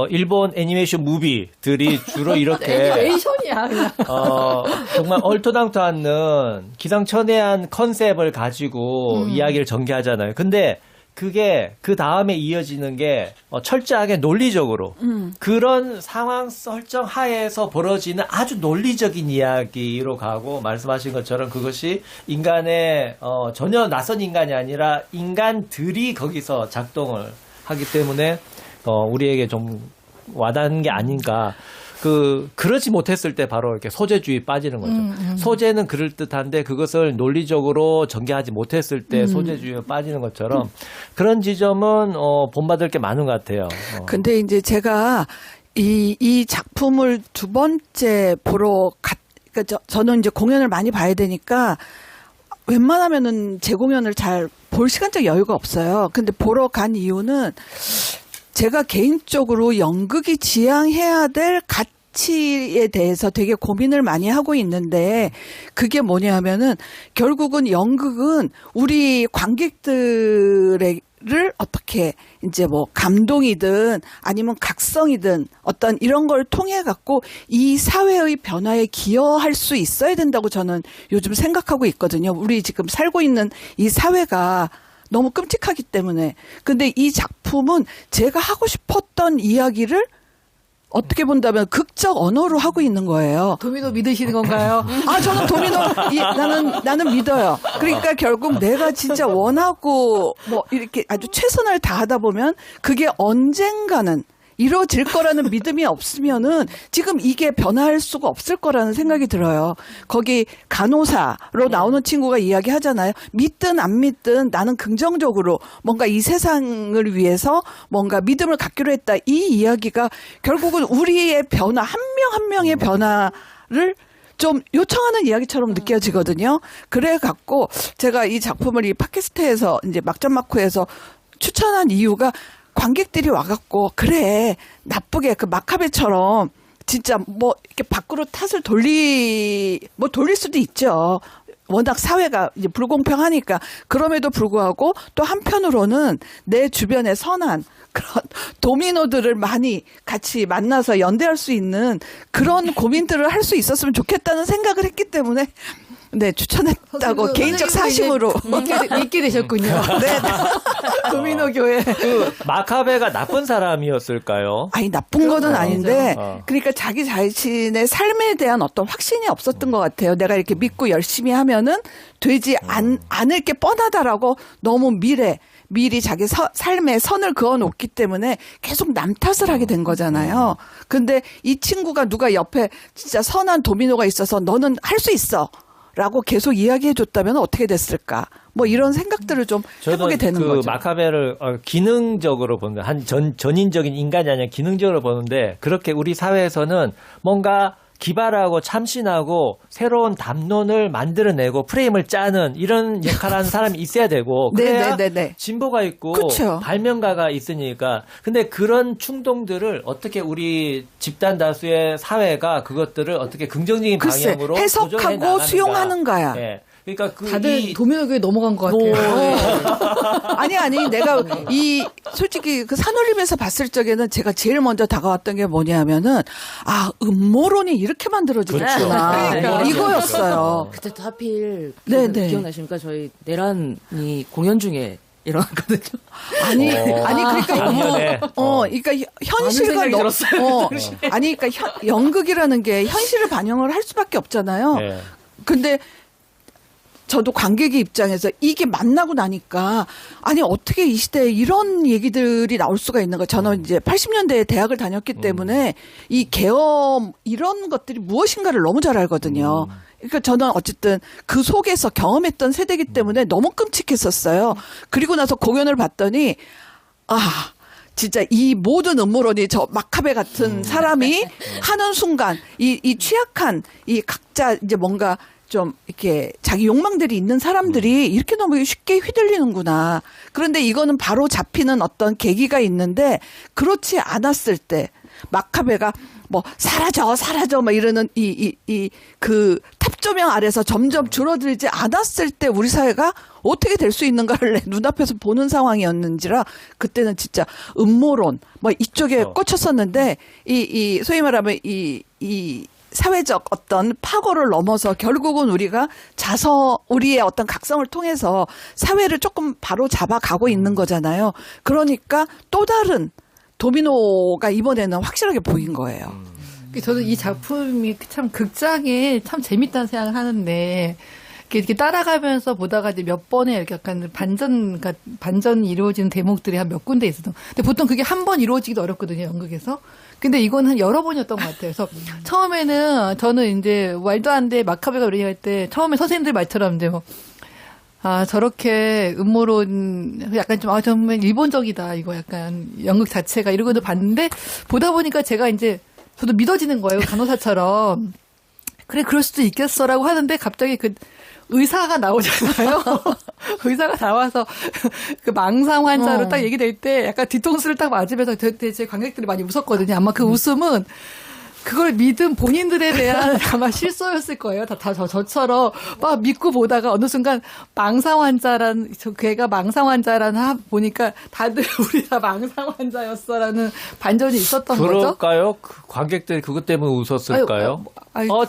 일본 애니메이션 무비들이 주로 이렇게 애니메이션이야 그냥. 정말 얼토당토 않는 기상천외한 컨셉을 가지고 이야기를 전개하잖아요. 근데 그게 그 다음에 이어지는 게 철저하게 논리적으로 그런 상황 설정 하에서 벌어지는 아주 논리적인 이야기로 가고 말씀하신 것처럼 그것이 인간의 전혀 낯선 인간이 아니라 인간들이 거기서 작동을 하기 때문에 우리에게 좀 와닿는 게 아닌가. 그러지 못했을 때 바로 이렇게 소재주의 빠지는 거죠. 소재는 그럴듯한데 그것을 논리적으로 전개하지 못했을 때 소재주의에 빠지는 것처럼 그런 지점은 본받을 게 많은 것 같아요. 근데 이제 제가 이 작품을 두 번째 보러 그러니까 저는 이제 공연을 많이 봐야 되니까 웬만하면은 제 공연을 잘 볼 시간적 여유가 없어요. 근데 보러 간 이유는 제가 개인적으로 연극이 지향해야 될 가치에 대해서 되게 고민을 많이 하고 있는데 그게 뭐냐 하면은 결국은 연극은 우리 관객들의 를 어떻게 이제 감동이든 아니면 각성이든 어떤 이런 걸 통해 갖고 이 사회의 변화에 기여할 수 있어야 된다고 저는 요즘 생각하고 있거든요. 우리 지금 살고 있는 이 사회가 너무 끔찍하기 때문에. 근데 이 작품은 제가 하고 싶었던 이야기를 어떻게 본다면 극적 언어로 하고 있는 거예요. 도미노 믿으시는 건가요? 저는 도미노, 나는 믿어요. 그러니까 결국 내가 진짜 원하고 이렇게 아주 최선을 다하다 보면 그게 언젠가는 이루어질 거라는 믿음이 없으면은 지금 이게 변화할 수가 없을 거라는 생각이 들어요. 거기 간호사로 나오는 친구가 이야기하잖아요. 믿든 안 믿든 나는 긍정적으로 뭔가 이 세상을 위해서 뭔가 믿음을 갖기로 했다. 이 이야기가 결국은 우리의 변화, 한 명 한 명의 변화를 좀 요청하는 이야기처럼 느껴지거든요. 그래 갖고 제가 이 작품을 이 팟캐스트에서 이제 막전막후에서 추천한 이유가 관객들이 와갖고 그래 나쁘게 그 마카베처럼 진짜 이렇게 밖으로 탓을 돌릴 수도 있죠. 워낙 사회가 이제 불공평하니까. 그럼에도 불구하고 또 한편으로는 내 주변에 선한 그런 도미노들을 많이 같이 만나서 연대할 수 있는 그런 고민들을 할 수 있었으면 좋겠다는 생각을 했기 때문에 네, 추천했다고 개인적 사심으로. 믿게 되셨군요. 네. 도미노 교회. 그 마카베가 나쁜 사람이었을까요? 아니, 나쁜 거는 아닌데, 어. 그러니까 자기 자신의 삶에 대한 어떤 확신이 없었던 것 같아요. 내가 이렇게 믿고 열심히 하면은 되지 않을 게 뻔하다라고 너무 미리 자기 삶에 선을 그어 놓기 때문에 계속 남 탓을 하게 된 거잖아요. 근데 이 친구가 누가 옆에 진짜 선한 도미노가 있어서 너는 할 수 있어. 라고 계속 이야기해 줬다면 어떻게 됐을까? 뭐 이런 생각들을 좀 해보게 되는 그 거죠. 마카베를 기능적으로 보는데 전인적인 인간이 아니라 기능적으로 보는데 그렇게 우리 사회에서는 뭔가 기발하고 참신하고 새로운 담론을 만들어내고 프레임을 짜는 이런 역할을 하는 사람이 있어야 되고 그래야 네네네네. 진보가 있고 그쵸. 발명가가 있으니까 근데 그런 충동들을 어떻게 우리 집단 다수의 사회가 그것들을 어떻게 긍정적인 글쎄, 방향으로 해석하고 조정해 나가는가. 수용하는가야. 예. 그러니까 다들 도미노 교회 넘어간 것 같아요. 아니 내가 솔직히 그 산울림에서 봤을 적에는 제가 제일 먼저 다가왔던 게 뭐냐면은 음모론이 이렇게 만들어지겠구나 그러니까. 이거였어요. 그때 또 하필 네네. 기억나십니까? 저희 내란이 공연 중에 일어났거든요. 아니 그러니까 작년에. 그러니까 현실과 생각이 들었어요. 아니 그러니까 연극이라는 게 현실을 반영을 할 수밖에 없잖아요. 네. 근데 저도 관객의 입장에서 이게 만나고 나니까 아니 어떻게 이 시대에 이런 얘기들이 나올 수가 있는 거. 저는 이제 80년대에 대학을 다녔기 때문에 이 계엄 이런 것들이 무엇인가를 너무 잘 알거든요. 그러니까 저는 어쨌든 그 속에서 경험했던 세대이기 때문에 너무 끔찍했었어요. 그리고 나서 공연을 봤더니 진짜 이 모든 음모론이 저 마카베 같은 사람이 하는 순간 이 취약한 이 각자 이제 뭔가 좀 이렇게 자기 욕망들이 있는 사람들이 이렇게 너무 쉽게 휘둘리는구나. 그런데 이거는 바로 잡히는 어떤 계기가 있는데 그렇지 않았을 때 마카베가 뭐 사라져 막 이러는 그 탑조명 아래서 점점 줄어들지 않았을 때 우리 사회가 어떻게 될 수 있는가를 내 눈앞에서 보는 상황이었는지라 그때는 진짜 음모론 뭐 이쪽에 꽂혔었는데 이 소위 말하면 이 사회적 어떤 파고를 넘어서 결국은 우리가 우리의 어떤 각성을 통해서 사회를 조금 바로 잡아가고 있는 거잖아요. 그러니까 또 다른 도미노가 이번에는 확실하게 보인 거예요. 저는 이 작품이 참 극장에 참 재밌다는 생각을 하는데 이렇게 따라가면서 보다가 이제 몇 번에 이렇게 약간 반전이 이루어지는 대목들이 한 몇 군데 있어요. 근데 보통 그게 한 번 이루어지기도 어렵거든요, 연극에서. 근데 이건 한 여러 번이었던 것 같아요. 그래서 처음에는 저는 이제 말도 안 돼 마카베가 얘기할 때 처음에 선생님들 말처럼 이제 저렇게 음모론 약간 좀 정말 일본적이다 이거 약간 연극 자체가 이러고도 봤는데 보다 보니까 제가 이제 저도 믿어지는 거예요, 간호사처럼. 그래 그럴 수도 있겠어라고 하는데 갑자기 그 의사가 나오잖아요. 의사가 나와서 그 망상 환자로 딱 얘기될 때 약간 뒤통수를 딱 맞으면서 제 관객들이 많이 웃었거든요. 아마 그 웃음은 그걸 믿은 본인들에 대한 아마 실소였을 거예요. 저처럼 막 믿고 보다가 어느 순간 망상 환자란, 걔가 망상 환자란 보니까 다들 우리 다 망상 환자였어라는 반전이 있었던 거죠. 그럴까요? 그 관객들이 그것 때문에 웃었을까요?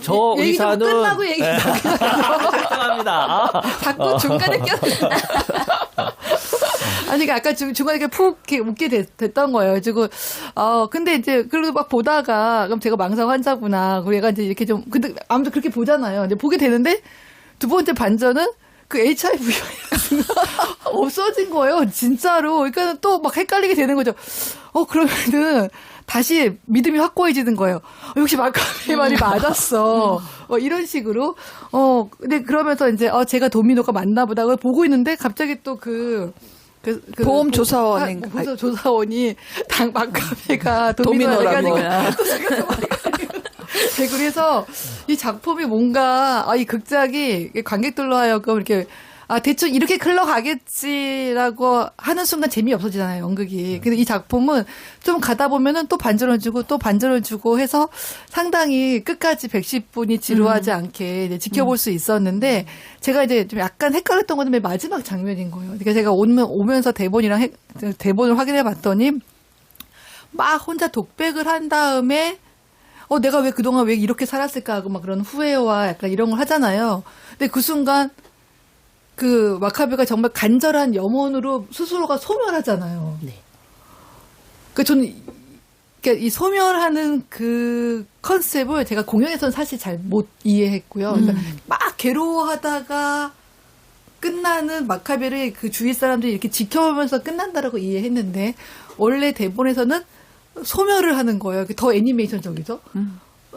저 얘기 좀 의사는 끝나고 얘기 좀 죄송합니다. 자꾸 중간에 아니, 그러니까 아까 중간에 이렇게 푹 이렇게 웃게 됐던 거예요. 그리고, 근데 이제, 그래도 막 보다가, 그럼 제가 망상 환자구나. 그리고 얘가 이제 이렇게 좀, 근데 아무튼 그렇게 보잖아요. 이제 보게 되는데, 두 번째 반전은 그 HIV가 없어진 거예요. 진짜로. 그러니까 또 막 헷갈리게 되는 거죠. 그러면은, 다시 믿음이 확고해지는 거예요. 역시 마카베의 말이 맞았어. 이런 식으로. 근데 그러면서 이제, 제가 도미노가 맞나 보다. 그걸 보고 있는데, 갑자기 또 보험 조사원인가? 보험 조사원이 마카베가 도미노라고. 그래서 이 작품이 뭔가 이 극작이 관객들로 하여금 이렇게 대충 이렇게 흘러가겠지라고 하는 순간 재미없어지잖아요, 연극이. 근데 이 작품은 좀 가다 보면은 또 반전을 주고 또 반전을 주고 해서 상당히 끝까지 110분이 지루하지 않게 이제 지켜볼 수 있었는데 제가 이제 좀 약간 헷갈렸던 건 맨 마지막 장면인 거예요. 그러니까 제가 오면서 대본을 확인해 봤더니 막 혼자 독백을 한 다음에 내가 왜 그동안 왜 이렇게 살았을까 하고 막 그런 후회와 약간 이런 걸 하잖아요. 근데 그 순간 그 마카베가 정말 간절한 염원으로 스스로가 소멸하잖아요. 네. 그 저는 그러니까 이 소멸하는 그 컨셉을 제가 공연에서는 사실 잘 못 이해했고요. 그러니까 막 괴로워하다가 끝나는 마카베를 그 주위 사람들이 이렇게 지켜보면서 끝난다라고 이해했는데 원래 대본에서는 소멸을 하는 거예요. 더 애니메이션적이죠.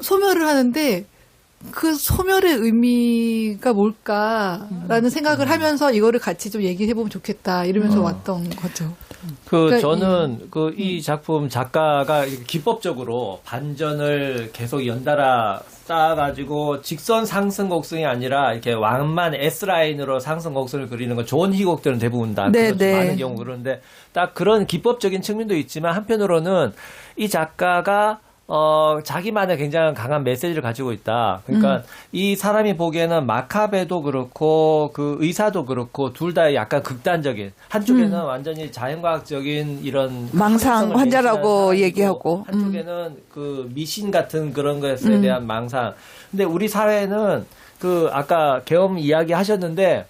소멸을 하는데 그 소멸의 의미가 뭘까라는 생각을 하면서 이거를 같이 좀 얘기해보면 좋겠다 이러면서 왔던 거죠. 그러니까 저는 이 작품 작가가 이렇게 기법적으로 반전을 계속 연달아 쌓아가지고 직선 상승 곡선이 아니라 이렇게 완만 S라인으로 상승 곡선을 그리는 건 좋은 희곡들은 대부분 다 네, 그렇죠. 네. 많은 경우 그런데 딱 그런 기법적인 측면도 있지만 한편으로는 이 작가가 자기만의 굉장히 강한 메시지를 가지고 있다. 그러니까 이 사람이 보기에는 마카베도 그렇고 그 의사도 그렇고 둘 다 약간 극단적인 한쪽에는 완전히 자연과학적인 이런 망상 합성을 환자라고 맹신하는 사람이고 얘기하고. 한쪽에는 그 미신 같은 그런 것에 대한 망상. 근데 우리 사회는 그 아까 계엄 이야기 하셨는데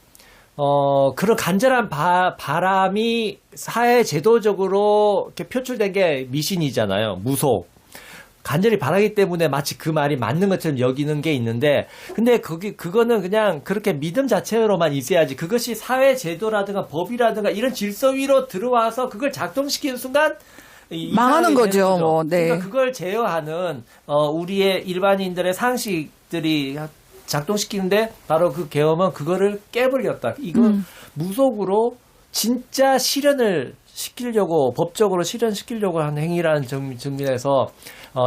그런 간절한 바람이 사회 제도적으로 이렇게 표출된 게 미신이잖아요. 무속. 간절히 바라기 때문에 마치 그 말이 맞는 것처럼 여기는 게 있는데, 근데 그거는 그냥 그렇게 믿음 자체로만 있어야지, 그것이 사회 제도라든가 법이라든가 이런 질서 위로 들어와서 그걸 작동시키는 순간, 망하는 이상하게 거죠, 되는 거죠. 뭐, 네. 그러니까 그걸 제어하는, 우리의 일반인들의 상식들이 작동시키는데, 바로 그 계엄은 그거를 깨버렸다. 이거 무속으로 진짜 실현을 시키려고, 법적으로 실현시키려고 하는 행위라는 측면에서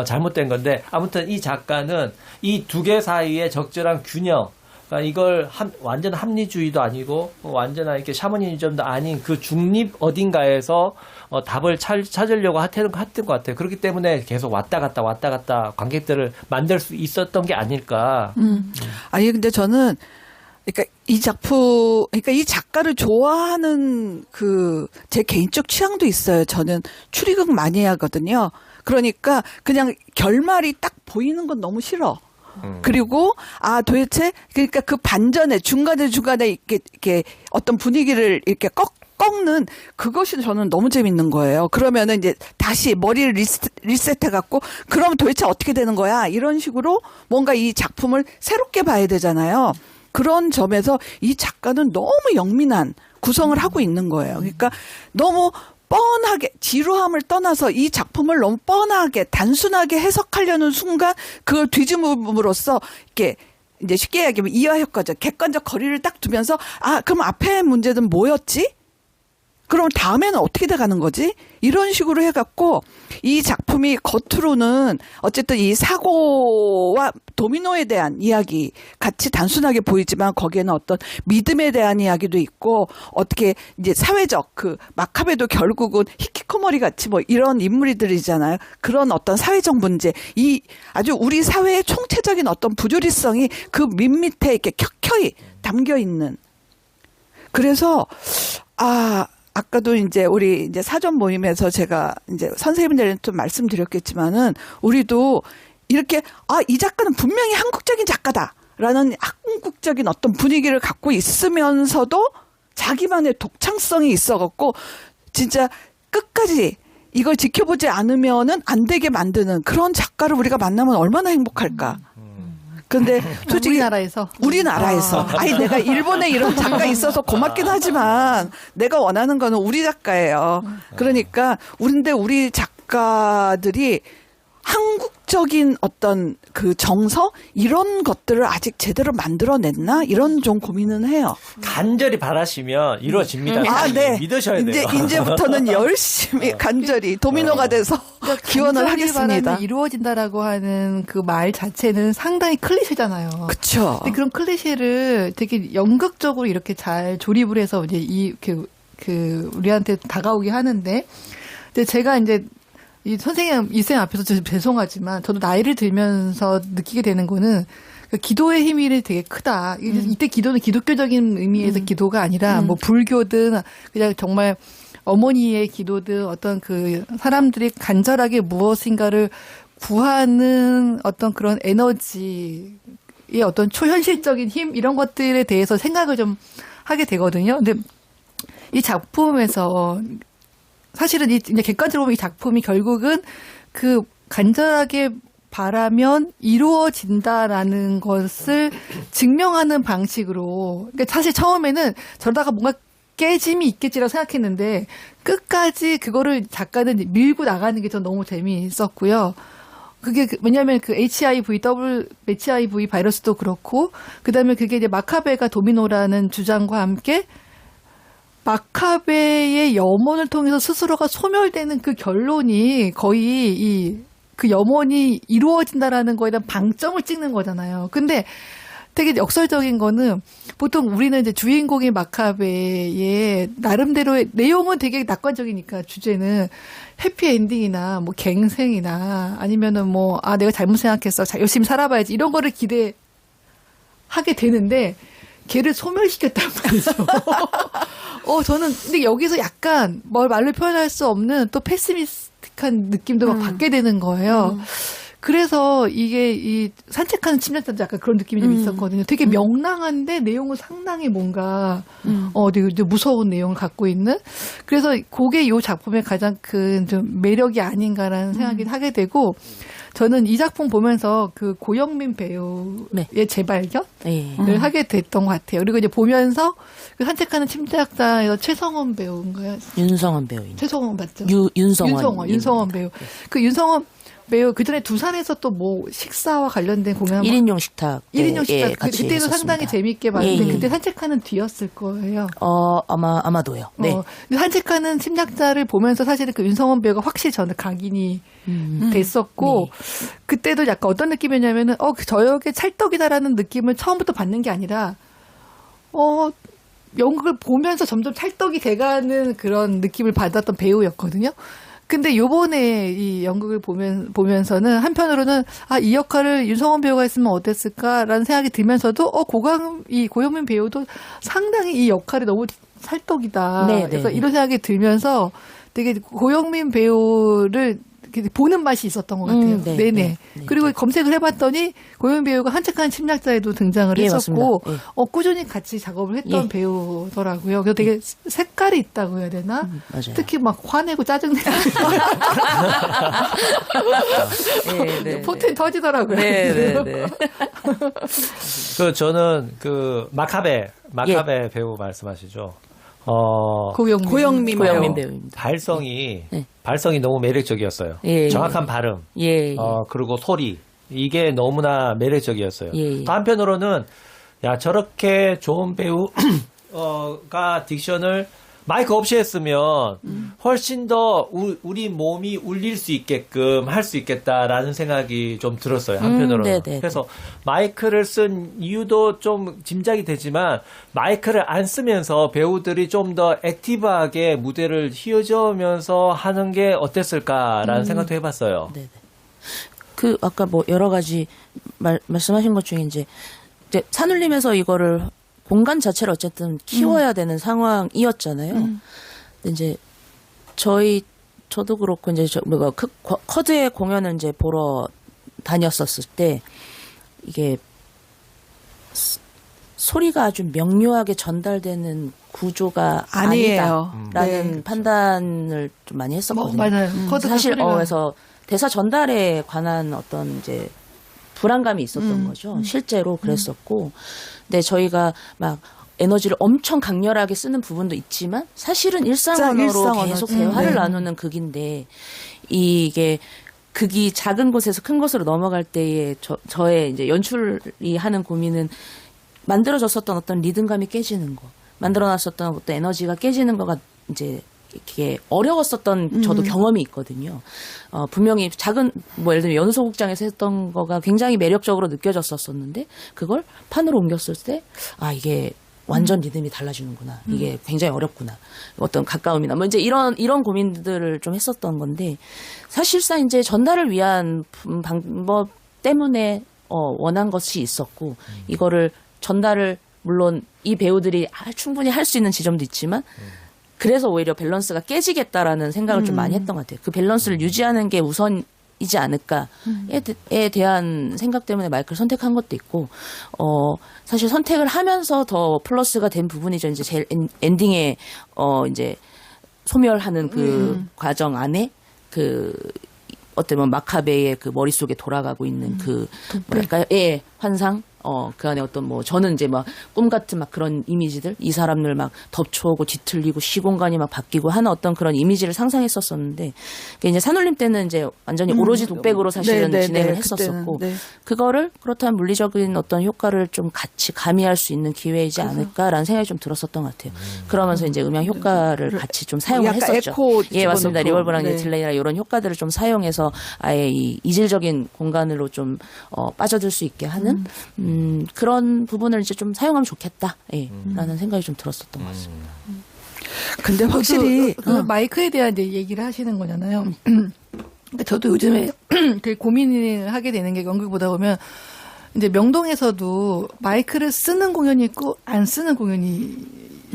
잘못된 건데, 아무튼 이 작가는 이 두 개 사이의 적절한 균형, 그러니까 이걸 완전 합리주의도 아니고 완전한 이렇게 샤머니즘도 아닌 그 중립 어딘가에서 답을 찾으려고 했던 것 같아요. 그렇기 때문에 계속 왔다 갔다 관객들을 만들 수 있었던 게 아닐까. 아니 근데 저는 그러니까 이 작품, 그러니까 이 작가를 좋아하는 그 제 개인적 취향도 있어요. 저는 추리극 많이 하거든요. 그러니까 그냥 결말이 딱 보이는 건 너무 싫어. 그리고 도대체 그러니까 그 반전에 중간에 이렇게 어떤 분위기를 이렇게 꺾는 그것이 저는 너무 재밌는 거예요. 그러면은 이제 다시 머리를 리셋해 갖고 그럼 도대체 어떻게 되는 거야? 이런 식으로 뭔가 이 작품을 새롭게 봐야 되잖아요. 그런 점에서 이 작가는 너무 영민한 구성을 하고 있는 거예요. 그러니까 너무 뻔하게 지루함을 떠나서 이 작품을 너무 뻔하게 단순하게 해석하려는 순간 그걸 뒤집음으로써 이렇게 이제 쉽게 이야기하면 이화효과죠. 객관적 거리를 딱 두면서 그럼 앞에 문제는 뭐였지? 그럼 다음에는 어떻게 돼가는 거지? 이런 식으로 해갖고 이 작품이 겉으로는 어쨌든 이 사고와 도미노에 대한 이야기 같이 단순하게 보이지만 거기에는 어떤 믿음에 대한 이야기도 있고 어떻게 이제 사회적 그 마카베도 결국은 히키코모리 같이 뭐 이런 인물들이잖아요. 그런 어떤 사회적 문제, 이 아주 우리 사회의 총체적인 어떤 부조리성이 그 밑밑에 이렇게 켜켜이 담겨 있는. 그래서 아까도 이제 우리 이제 사전 모임에서 제가 이제 선생님들한테 좀 말씀드렸겠지만은 우리도 이렇게 이 작가는 분명히 한국적인 작가다라는 한국적인 어떤 분위기를 갖고 있으면서도 자기만의 독창성이 있어갖고 진짜 끝까지 이걸 지켜보지 않으면은 안 되게 만드는 그런 작가를 우리가 만나면 얼마나 행복할까. 근데 솔직히 우리나라에서 아니 내가 일본에 이런 작가 있어서 고맙긴 하지만 내가 원하는 거는 우리 작가예요. 그러니까 우리 작가들이 한국적인 어떤 그 정서 이런 것들을 아직 제대로 만들어냈나 이런 좀 고민은 해요. 간절히 바라시면 이루어집니다. 네. 믿으셔야 돼요. 이제부터는 열심히 간절히 도미노가 돼서 기원을 하겠습니다. 이루어진다라고 하는 그 말 자체는 상당히 클리셰잖아요. 그렇죠. 근데 그런 클리셰를 되게 연극적으로 이렇게 잘 조립을 해서 이제 우리한테 다가오게 하는데, 근데 제가 이제 이 선생님 앞에서 죄송하지만 저도 나이를 들면서 느끼게 되는 거는 기도의 힘이 되게 크다. 이때 기도는 기독교적인 의미에서 기도가 아니라 뭐 불교든 그냥 정말 어머니의 기도든 어떤 그 사람들이 간절하게 무엇인가를 구하는 어떤 그런 에너지의 배우의 어떤 초현실적인 힘 이런 것들에 대해서 생각을 좀 하게 되거든요. 근데 이 작품에서 사실은 이제 객관적으로 보면 이 작품이 결국은 그 간절하게 바라면 이루어진다라는 것을 증명하는 방식으로. 그러니까 사실 처음에는 저러다가 뭔가 깨짐이 있겠지라고 생각했는데 끝까지 그거를 작가는 밀고 나가는 게 전 너무 재미있었고요. 그게 왜냐하면 그 HIV 바이러스도 그렇고 그다음에 그게 이제 마카베가 도미노라는 주장과 함께 마카베의 염원을 통해서 스스로가 소멸되는 그 결론이 거의 그 염원이 이루어진다라는 거에 대한 방점을 찍는 거잖아요. 근데 되게 역설적인 거는 보통 우리는 이제 주인공의 마카베의 나름대로의 내용은 되게 낙관적이니까 주제는 해피엔딩이나 뭐 갱생이나 아니면은 뭐 내가 잘못 생각했어. 열심히 살아봐야지. 이런 거를 기대하게 되는데 걔를 소멸시켰단 말이죠. 저는 근데 여기서 약간 말로 표현할 수 없는 또 패시미스틱한 느낌도 막 받게 되는 거예요. 그래서 이게 이 산책하는 침략자도 약간 그런 느낌이 좀 있었거든요. 되게 명랑한데 내용은 상당히 뭔가 되게 무서운 내용을 갖고 있는. 그래서 그게 이 작품의 가장 큰 좀 매력이 아닌가라는 생각이 하게 되고 저는 이 작품 보면서 그 고영민 배우의 네. 재발견을 하게 됐던 것 같아요. 그리고 이제 보면서 그 산책하는 침략자에서 최성원 배우인가요? 윤성원 배우입니다. 최성원 맞죠? 윤성원 배우. 그 윤성원 배우 그 전에 두산에서 또 뭐 식사와 관련된 공연 1인용 식탁. 1인용 식탁 같이 그때도 했었습니다. 상당히 재미있게 봤는데 예. 그때 산책하는 뒤였을 거예요. 아마도요. 네. 산책하는 침략자를 보면서 사실은 그 윤성원 배우가 확실히 저는 각인이 됐었고 그때도 약간 어떤 느낌이었냐면은 저 역의 찰떡이다라는 느낌을 처음부터 받는 게 아니라 연극을 보면서 점점 찰떡이 돼가는 그런 느낌을 받았던 배우였거든요. 근데 요번에 이 연극을 보면서는 한편으로는 이 역할을 윤성원 배우가 했으면 어땠을까라는 생각이 들면서도 고영민 배우도 상당히 이 역할이 너무 찰떡이다. 그래서 이런 생각이 들면서 되게 고영민 배우를 이렇게 보는 맛이 있었던 것 같아요. 네네. 그리고 검색을 해봤더니 고영민 배우가 산책하는 침략자에도 등장을 했었고 꾸준히 같이 작업을 했던 배우더라고요. 그래서 되게 색깔이 있다고 해야 되나? 맞아요. 특히 막 화내고 짜증내고 포텐 터지더라고요. 네. 저는 그 마카베 배우 말씀하시죠. 고영민 배우입니다. 발성이 너무 매력적이었어요. 정확한 발음. 그리고 소리. 이게 너무나 매력적이었어요. 또 한편으로는 저렇게 좋은 배우가 딕션을 마이크 없이 했으면 훨씬 더 우리 몸이 울릴 수 있게끔 할 수 있겠다라는 생각이 좀 들었어요. 한편으로는. 그래서 마이크를 쓴 이유도 좀 짐작이 되지만 마이크를 안 쓰면서 배우들이 좀 더 액티브하게 무대를 휘어져면서 하는 게 어땠을까라는 생각도 해봤어요. 네네. 아까 뭐 여러 가지 말씀하신 것 중에 이제 산울림에서 이거를 공간 자체를 어쨌든 키워야 되는 상황이었잖아요. 근데 이제 저도 그렇고 이제 커드의 공연을 이제 보러 다녔었을 때 이게 소리가 아주 명료하게 전달되는 구조가 아니다라는 판단을 좀 많이 했었거든요. 맞아요. 사실 그래서 대사 전달에 관한 어떤 이제 불안감이 있었던 거죠. 실제로 그랬었고. 근데 저희가 막 에너지를 엄청 강렬하게 쓰는 부분도 있지만 사실은 일상언어로 계속 대화를 나누는 극인데 이게 극이 작은 곳에서 큰 곳으로 넘어갈 때의 저의 이제 연출이 하는 고민은 만들어졌었던 어떤 리듬감이 깨지는 거, 만들어놨었던 어떤 에너지가 깨지는 거가 이제 이렇게 어려웠었던 저도 경험이 있거든요. 분명히 예를 들면 연소극장에서 했던 거가 굉장히 매력적으로 느껴졌었는데 그걸 판으로 옮겼을 때 이게 완전 리듬이 달라지는구나. 이게 굉장히 어렵구나. 어떤 가까움이나 뭐 이제 이런 고민들을 좀 했었던 건데 사실상 이제 전달을 위한 방법 때문에 원한 것이 있었고 이거를 전달을 물론 이 배우들이 충분히 할 수 있는 지점도 있지만 그래서 오히려 밸런스가 깨지겠다라는 생각을 좀 많이 했던 것 같아요. 그 밸런스를 유지하는 게 우선인 이지 않을까에 대한 생각 때문에 마이크를 선택한 것도 있고, 사실 선택을 하면서 더 플러스가 된 부분이죠. 이제 제일 엔딩에, 이제 소멸하는 그 과정 안에 어떤 마카베의 그 머릿속에 돌아가고 있는 뭐랄까요? 예, 환상? 그 안에 어떤 저는 이제 꿈 같은 그런 이미지들, 이 사람들 덮쳐오고 뒤틀리고 시공간이 바뀌고 하는 어떤 그런 이미지를 상상했었었는데, 이제 산울림 때는 이제 완전히 오로지 독백으로 사실은 진행을 했었었고, 그거를 그렇다면 물리적인 어떤 효과를 좀 같이 가미할 수 있는 기회이지 않을까라는 생각이 좀 들었었던 것 같아요. 그러면서 이제 음향 효과를 같이 좀 사용을 했었죠. 에코 예, 맞습니다. 리벌브랑 네. 딜레이나 이런 효과들을 좀 사용해서 아예 이 이질적인 공간으로 좀 빠져들 수 있게 하는 그런 부분을 이제 좀 사용하면 좋겠다. 예, 라는 생각이 좀 들었었던 것 같습니다. 근데 확실히 그 마이크에 대한 이제 얘기를 하시는 거잖아요. 근데 저도 요즘에 되게 고민을 하게 되는 게 연극 보다 보면 이제 명동에서도 마이크를 쓰는 공연이 있고 안 쓰는 공연이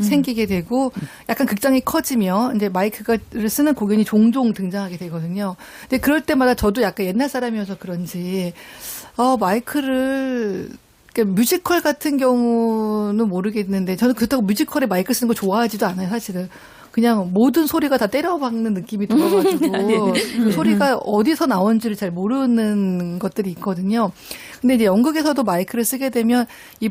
생기게 되고 약간 극장이 커지면 이제 마이크를 쓰는 공연이 종종 등장하게 되거든요. 근데 그럴 때마다 저도 약간 옛날 사람이어서 그런지 마이크를 뮤지컬 같은 경우는 모르겠는데 저는 그렇다고 뮤지컬에 마이크 쓰는 거 좋아하지도 않아요, 사실은. 그냥 모든 소리가 다 때려박는 느낌이 들어가지고 그 소리가 어디서 나온지를 잘 모르는 것들이 있거든요. 근데 이제 연극에서도 마이크를 쓰게 되면 이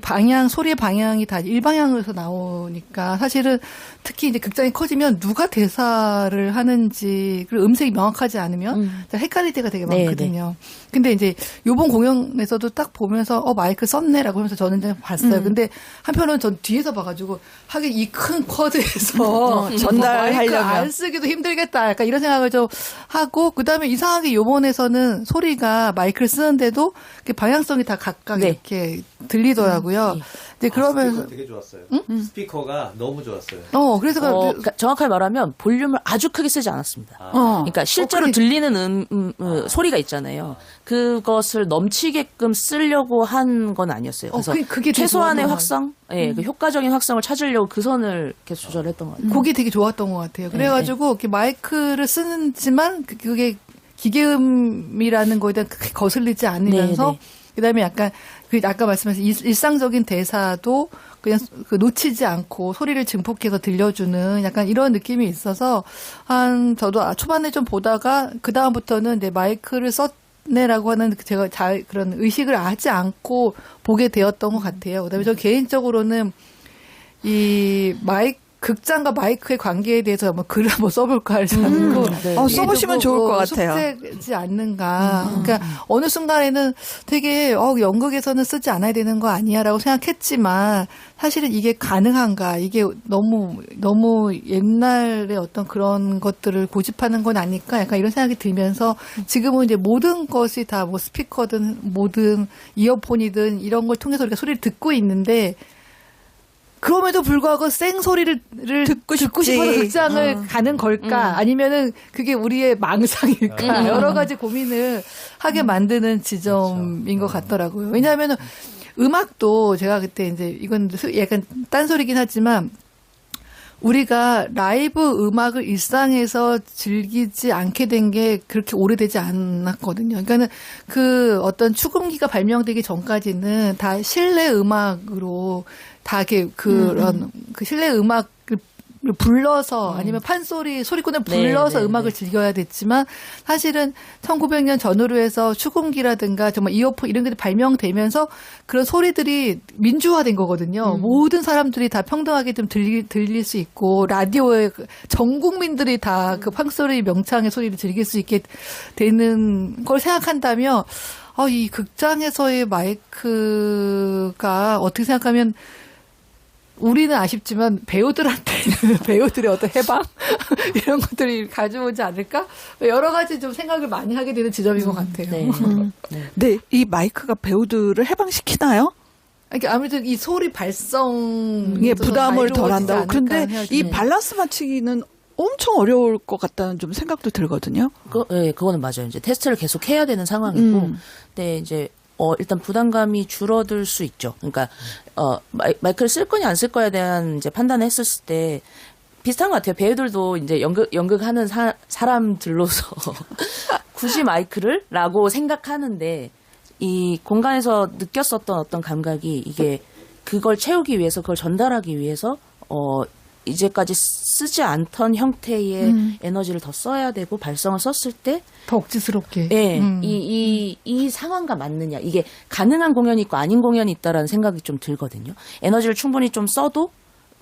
소리의 방향이 다 일방향으로서 나오니까 사실은 특히 이제 극장이 커지면 누가 대사를 하는지 그리고 음색이 명확하지 않으면 헷갈릴 때가 되게 많거든요. 근데 이제 요번 공연에서도 딱 보면서 마이크 썼네라고 하면서 저는 이제 봤어요. 근데 한편으로는 전 뒤에서 봐가지고 하긴 이 큰 쿼드에서 전달하려면 마이크 안 쓰기도 힘들겠다. 약간 이런 생각을 좀 하고 그다음에 이상하게 요번에서는 소리가 마이크를 쓰는데도 방향성이 다 각각 이렇게 들리더라고요. 근데 그러면서 스피커 되게 좋았어요. 스피커가 너무 좋았어요. 그래서 그러니까 정확하게 말하면 볼륨을 아주 크게 쓰지 않았습니다. 그러니까 실제로 들리는 소리가 있잖아요. 그것을 넘치게끔 쓰려고 한 건 아니었어요. 그래서 그게 최소한의 확성, 그 효과적인 확성을 찾으려고 그 선을 계속 조절했던 것 같아요. 그게 되게 좋았던 것 같아요. 그래가지고 이렇게 마이크를 쓰지만 그게 기계음이라는 거에 대한 크게 거슬리지 않으면서 그다음에 약간 아까 말씀하신 일상적인 대사도 그냥 놓치지 않고 소리를 증폭해서 들려주는 약간 이런 느낌이 있어서 저도 초반에 좀 보다가 그 다음부터는 이제 마이크를 썼네라고 하는 제가 잘 그런 의식을 하지 않고 보게 되었던 것 같아요. 그다음에 저 개인적으로는 이 극장과 마이크의 관계에 대해서 글을 한번 써볼까 하지 않고 써보시면 좋을 것 같아요. 숙제지 않는가. 그러니까 어느 순간에는 되게 연극에서는 쓰지 않아야 되는 거 아니야라고 생각했지만 사실은 이게 가능한가. 이게 너무 옛날의 어떤 그런 것들을 고집하는 건 아닐까. 약간 이런 생각이 들면서 지금은 이제 모든 것이 다 스피커든 뭐든 이어폰이든 이런 걸 통해서 우리가 소리를 듣고 있는데 그럼에도 불구하고 생소리를 듣고 싶어서 극장을 가는 걸까? 아니면은 그게 우리의 망상일까? 여러 가지 고민을 하게 만드는 지점인 것 같더라고요. 왜냐하면은 음악도 제가 그때 이제 이건 약간 딴소리긴 하지만 우리가 라이브 음악을 일상에서 즐기지 않게 된 게 그렇게 오래되지 않았거든요. 그러니까는 그 어떤 축음기가 발명되기 전까지는 다 실내 음악으로 다 이렇게 그런 그 실내 음악을 불러서 아니면 소리꾼을 불러서 음악을 즐겨야 됐지만 사실은 1900년 전후로 해서 축음기라든가 정말 이어폰 이런 게 발명되면서 그런 소리들이 민주화된 거거든요. 모든 사람들이 다 평등하게 좀 들릴 수 있고 라디오에 전 국민들이 다 그 판소리 명창의 소리를 즐길 수 있게 되는 걸 생각한다면 이 극장에서의 마이크가 어떻게 생각하면 우리는 아쉽지만 배우들한테는 배우들의 어떤 해방 이런 것들이 가져오지 않을까 여러 가지 좀 생각을 많이 하게 되는 지점인 것 같아요. 네, 이 마이크가 배우들을 해방시키나요? 그러니까 아무래도 이 소리 발성에 부담을 덜한다고. 근데 이 밸런스 맞추기는 엄청 어려울 것 같다는 좀 생각도 들거든요. 그거는 맞아요. 이제 테스트를 계속 해야 되는 상황이고, 근데 이제 일단 부담감이 줄어들 수 있죠. 그러니까 마이크를 쓸 거냐 안 쓸 거에 대한 이제 판단을 했었을 때 비슷한 것 같아요. 배우들도 이제 연극하는 사람들로서 굳이 마이크를? 라고 생각하는데 이 공간에서 느꼈었던 어떤 감각이 이게 그걸 채우기 위해서 그걸 전달하기 위해서 이제까지 쓰지 않던 형태의 에너지를 더 써야 되고 발성을 썼을 때 더 억지스럽게. 예, 이 상황과 맞느냐. 이게 가능한 공연이 있고 아닌 공연이 있다라는 생각이 좀 들거든요. 에너지를 충분히 좀 써도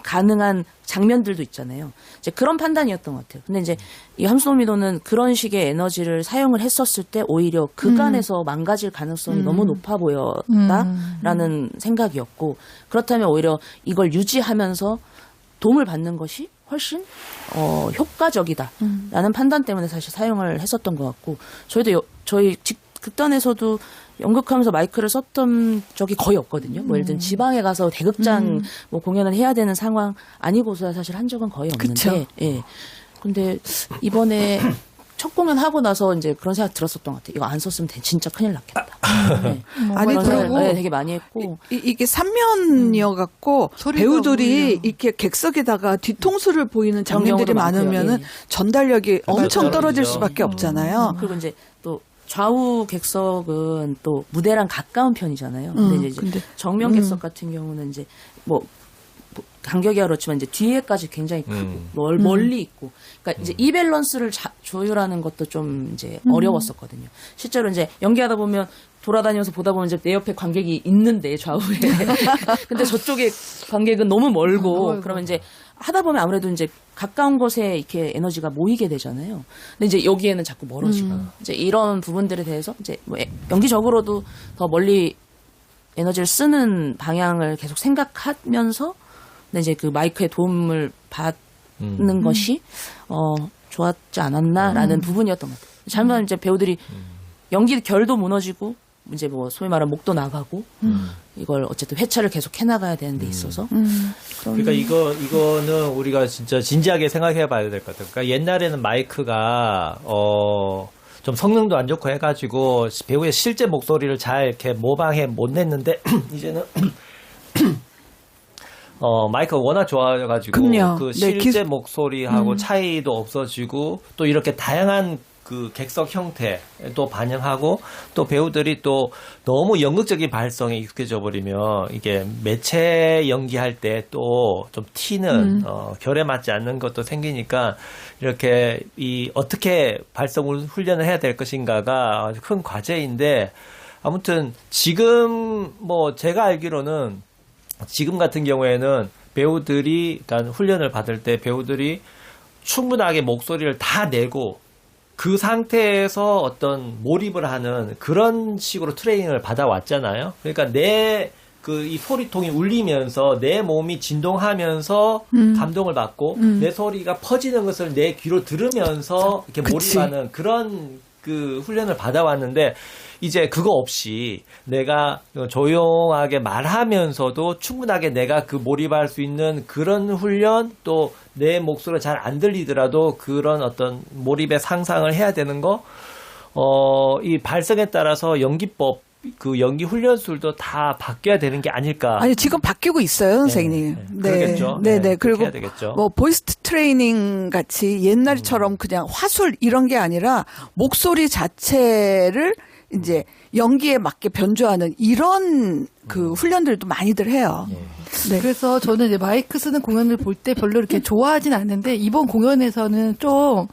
가능한 장면들도 있잖아요. 이제 그런 판단이었던 것 같아요. 근데 이제 이 함수도미노는 그런 식의 에너지를 사용을 했었을 때 오히려 그간에서 망가질 가능성이 너무 높아 보였다라는 생각이었고 그렇다면 오히려 이걸 유지하면서 도움을 받는 것이 훨씬 효과적이다라는 판단 때문에 사실 사용을 했었던 것 같고 저희도 저희 극단에서도 연극하면서 마이크를 썼던 적이 거의 없거든요. 뭐 예를 들면 지방에 가서 대극장 뭐 공연을 해야 되는 상황 아니고서야 사실 한 적은 거의 없는데. 그쵸. 예. 근데 이번에 첫 공연 하고 나서 이제 그런 생각 들었었던 것 같아요. 이거 안 썼으면 진짜 큰일 났겠다. 네. 아니, 그런 생각을, 그리고 네, 되게 많이 했고. 이게 3면이어갖고 소리가 배우들이 울리면. 이렇게 객석에다가 뒤통수를 보이는 장면들이 정경으로 많고요. 많으면은 예. 전달력이 엄청 떨어질 떨어지죠. 수밖에 없잖아요. 그리고 이제 또 좌우 객석은 또 무대랑 가까운 편이잖아요. 근데 이제 근데, 정면 객석 같은 경우는 이제 뭐 간격이 그렇지만 이제 뒤에까지 굉장히 크고 멀리 있고, 그러니까 이제 이 밸런스를 조율하는 것도 좀 이제 어려웠었거든요. 실제로 이제 연기하다 보면 돌아다니면서 보다 보면 이제 내 옆에 관객이 있는데 좌우에, 근데 저쪽에 관객은 너무 멀고, 그러면 이제 하다 보면 아무래도 이제 가까운 곳에 이렇게 에너지가 모이게 되잖아요. 근데 이제 여기에는 자꾸 멀어지고, 이제 이런 부분들에 대해서 이제 뭐 연기적으로도 더 멀리 에너지를 쓰는 방향을 계속 생각하면서 근데 이제 그 마이크의 도움을 받는 것이 좋았지 않았나라는 부분이었던 것 같아요. 잘못하면 이제 배우들이 연기 결도 무너지고 이제 뭐 소위 말하는 목도 나가고 이걸 어쨌든 회차를 계속 해나가야 되는 데 있어서 그러니까 이거는 우리가 진짜 진지하게 생각해 봐야 될 것 같아요. 그러니까 옛날에는 마이크가 좀 성능도 안 좋고 해가지고 배우의 실제 목소리를 잘 이렇게 모방해 못 냈는데 이제는 마이크가 워낙 좋아져가지고 그럼요. 그 네, 실제 목소리하고 차이도 없어지고 또 이렇게 다양한 그 객석 형태 또 반영하고 또 배우들이 또 너무 연극적인 발성에 익숙해져 버리면 이게 매체 연기할 때 또 좀 튀는 결에 맞지 않는 것도 생기니까 이렇게 어떻게 발성을 훈련을 해야 될 것인가가 아주 큰 과제인데 아무튼 지금 뭐 제가 알기로는 지금 같은 경우에는 배우들이 일단 훈련을 받을 때 배우들이 충분하게 목소리를 다 내고 그 상태에서 어떤 몰입을 하는 그런 식으로 트레이닝을 받아왔잖아요. 그러니까 이 소리통이 울리면서 내 몸이 진동하면서 감동을 받고 내 소리가 퍼지는 것을 내 귀로 들으면서 이렇게 그치. 몰입하는 그런 그 훈련을 받아왔는데 이제 그거 없이 내가 조용하게 말하면서도 충분하게 내가 그 몰입할 수 있는 그런 훈련 또 내 목소리가 잘 안 들리더라도 그런 어떤 몰입의 상상을 해야 되는 거, 이 발성에 따라서 연기법, 그 연기 훈련술도 다 바뀌어야 되는 게 아닐까. 아니 지금 바뀌고 있어요, 선생님. 그러겠죠. 네, 네, 그리고 그렇게 해야 되겠죠. 뭐 보이스 트레이닝 같이 옛날처럼 그냥 화술 이런 게 아니라 목소리 자체를 이제 연기에 맞게 변조하는 이런 그 훈련들도 많이들 해요. 네. 그래서 저는 이제 마이크 쓰는 공연을 볼 때 별로 이렇게 좋아하진 않는데 이번 공연에서는 좀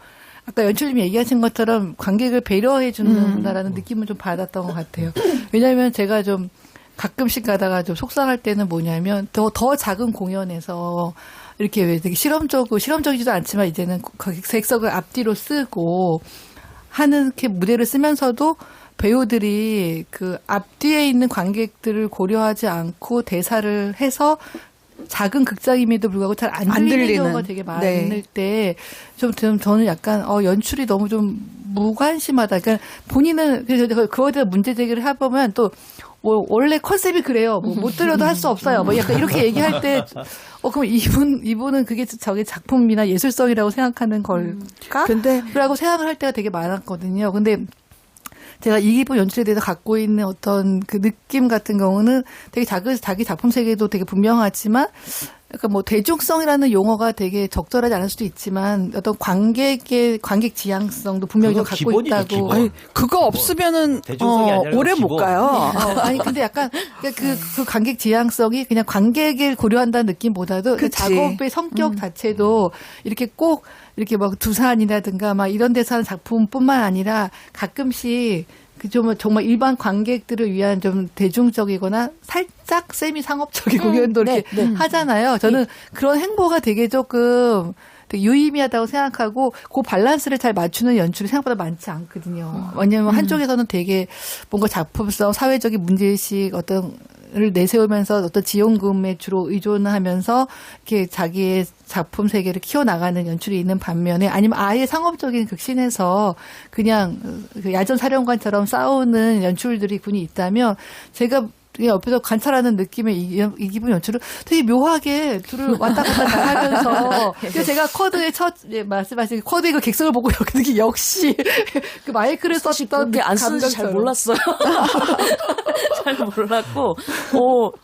아까 연출님이 얘기하신 것처럼 관객을 배려해 준다라는 느낌을 좀 받았던 것 같아요. 왜냐하면 제가 좀 가끔씩 가다가 좀 속상할 때는 뭐냐면 더 작은 공연에서 이렇게 왜 되게 실험적이지도 않지만 이제는 객석을 앞뒤로 쓰고 하는 이렇게 무대를 쓰면서도 배우들이 그 앞뒤에 있는 관객들을 고려하지 않고 대사를 해서 작은 극장임에도 불구하고 잘 안 들리는 경우가 되게 많을 네. 때 좀 저는 약간 연출이 너무 좀 무관심하다. 그러니까 본인은 그래서 그거에 대한 문제 제기를 해보면 또 뭐 원래 컨셉이 그래요. 뭐 못 들려도 할 수 없어요. 뭐 약간 이렇게 얘기할 때 그럼 이분은 그게 저게 작품이나 예술성이라고 생각하는 걸까? 근데 라고 생각을 할 때가 되게 많았거든요. 근데 제가 이기부 연출에 대해서 갖고 있는 어떤 그 느낌 같은 경우는 되게 자기 작품 세계도 되게 분명하지만 약간 뭐 대중성이라는 용어가 되게 적절하지 않을 수도 있지만 어떤 관객 지향성도 분명히 좀 그거 갖고 기본이죠, 있다고. 기본. 아니, 그거 없으면은 대중성이 아니라 오래 못 기본. 가요. 아니 근데 약간 그 관객 지향성이 그냥 관객을 고려한다는 느낌보다도 그 그치. 작업의 성격 자체도 이렇게 꼭 이렇게 막 두산이라든가 막 이런 데서 하는 작품뿐만 아니라 가끔씩 그 좀 정말 일반 관객들을 위한 좀 대중적이거나 살짝 세미 상업적인 공연도 이렇게 하잖아요. 저는 그런 행보가 되게 조금 되게 유의미하다고 생각하고 그 밸런스를 잘 맞추는 연출이 생각보다 많지 않거든요. 왜냐하면 한쪽에서는 되게 뭔가 작품성, 사회적인 문제의식 을 내세우면서 어떤 지원금에 주로 의존하면서 이렇게 자기의 작품 세계를 키워나가는 연출이 있는 반면에 아니면 아예 상업적인 극신에서 그냥 그 야전 사령관처럼 싸우는 연출들이 군이 있다면 제가 옆에서 관찰하는 느낌의 이 기분 연출을 되게 묘하게 둘을 왔다 갔다 다 하면서 그래서 제가 쿼드의 말씀하신 쿼드의 그 객석을 보고 여기 역시 그 마이크를 썼던 그렇게 안 쓰는지 잘 감정처럼. 몰랐어요. 잘 몰랐고,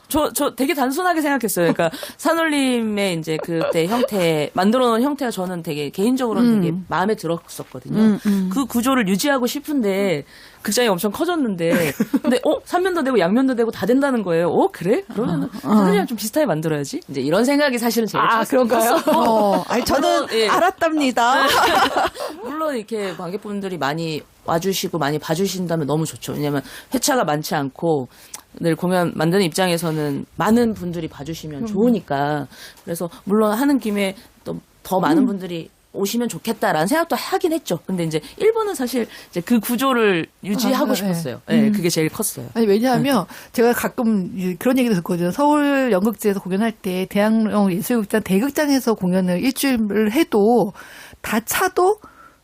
저 되게 단순하게 생각했어요. 그러니까 산울림의 이제 그때 만들어 놓은 형태가 저는 되게 개인적으로는 되게 마음에 들었었거든요. 그 구조를 유지하고 싶은데 극장이 엄청 커졌는데, 근데 3면도 되고 양면도 되고 다 된다는 거예요. 그래? 그러면 산울림이랑 좀 비슷하게 만들어야지. 이제 이런 생각이 사실은 제일 그런가요? 아니 저는 물론, 예. 알았답니다. 물론 이렇게 관객분들이 많이 와주시고 많이 봐주신다면 너무 좋죠. 왜냐하면 회차가 많지 않고 늘 공연 만드는 입장에서는 많은 분들이 봐주시면 좋으니까. 그래서 물론 하는 김에 또 더 많은 분들이 오시면 좋겠다라는 생각도 하긴 했죠. 근데 이제 1번은 사실 이제 그 구조를 유지하고 싶었어요. 네, 그게 제일 컸어요. 아니, 왜냐하면 제가 가끔 그런 얘기도 듣거든요. 서울 연극제에서 공연할 때 대학로 예술극장 대극장에서 공연을 일주일을 해도 다 차도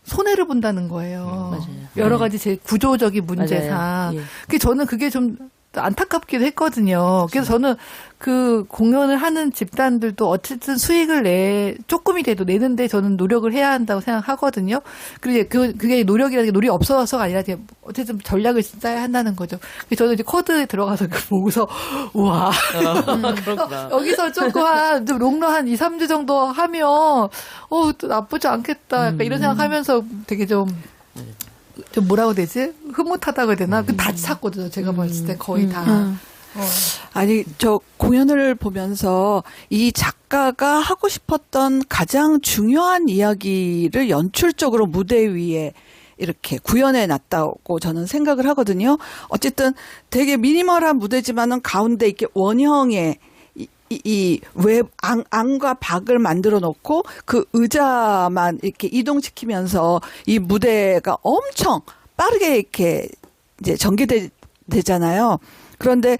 손해를 본다는 거예요. 맞아요. 여러 가지 제 구조적인 문제상. 맞아요. 예. 그 저는 그게 좀 안타깝기도 했거든요. 그래서 저는 그 공연을 하는 집단들도 어쨌든 수익을 조금이라도 내는데 저는 노력을 해야 한다고 생각하거든요. 그리고 그게 노력이라는 게 노력이 없어서가 아니라 어쨌든 전략을 짜야 한다는 거죠. 그래서 저는 이제 쿼드에 들어가서 그걸 보고서, 우와. 그렇구나. 여기서 조금 좀 롱런 한 2, 3주 정도 하면, 또 나쁘지 않겠다. 약간 이런 생각하면서 되게 좀 뭐라고 해야 되지? 흐뭇하다고 해야 되나? 다 찼거든요. 제가 봤을 때 거의 다. 아니, 저 공연을 보면서 이 작가가 하고 싶었던 가장 중요한 이야기를 연출적으로 무대 위에 이렇게 구현해 놨다고 저는 생각을 하거든요. 어쨌든 되게 미니멀한 무대지만은 가운데 이렇게 원형의 안과 박을 만들어 놓고 그 의자만 이렇게 이동시키면서 이 무대가 엄청 빠르게 이렇게 이제 전개되잖아요. 그런데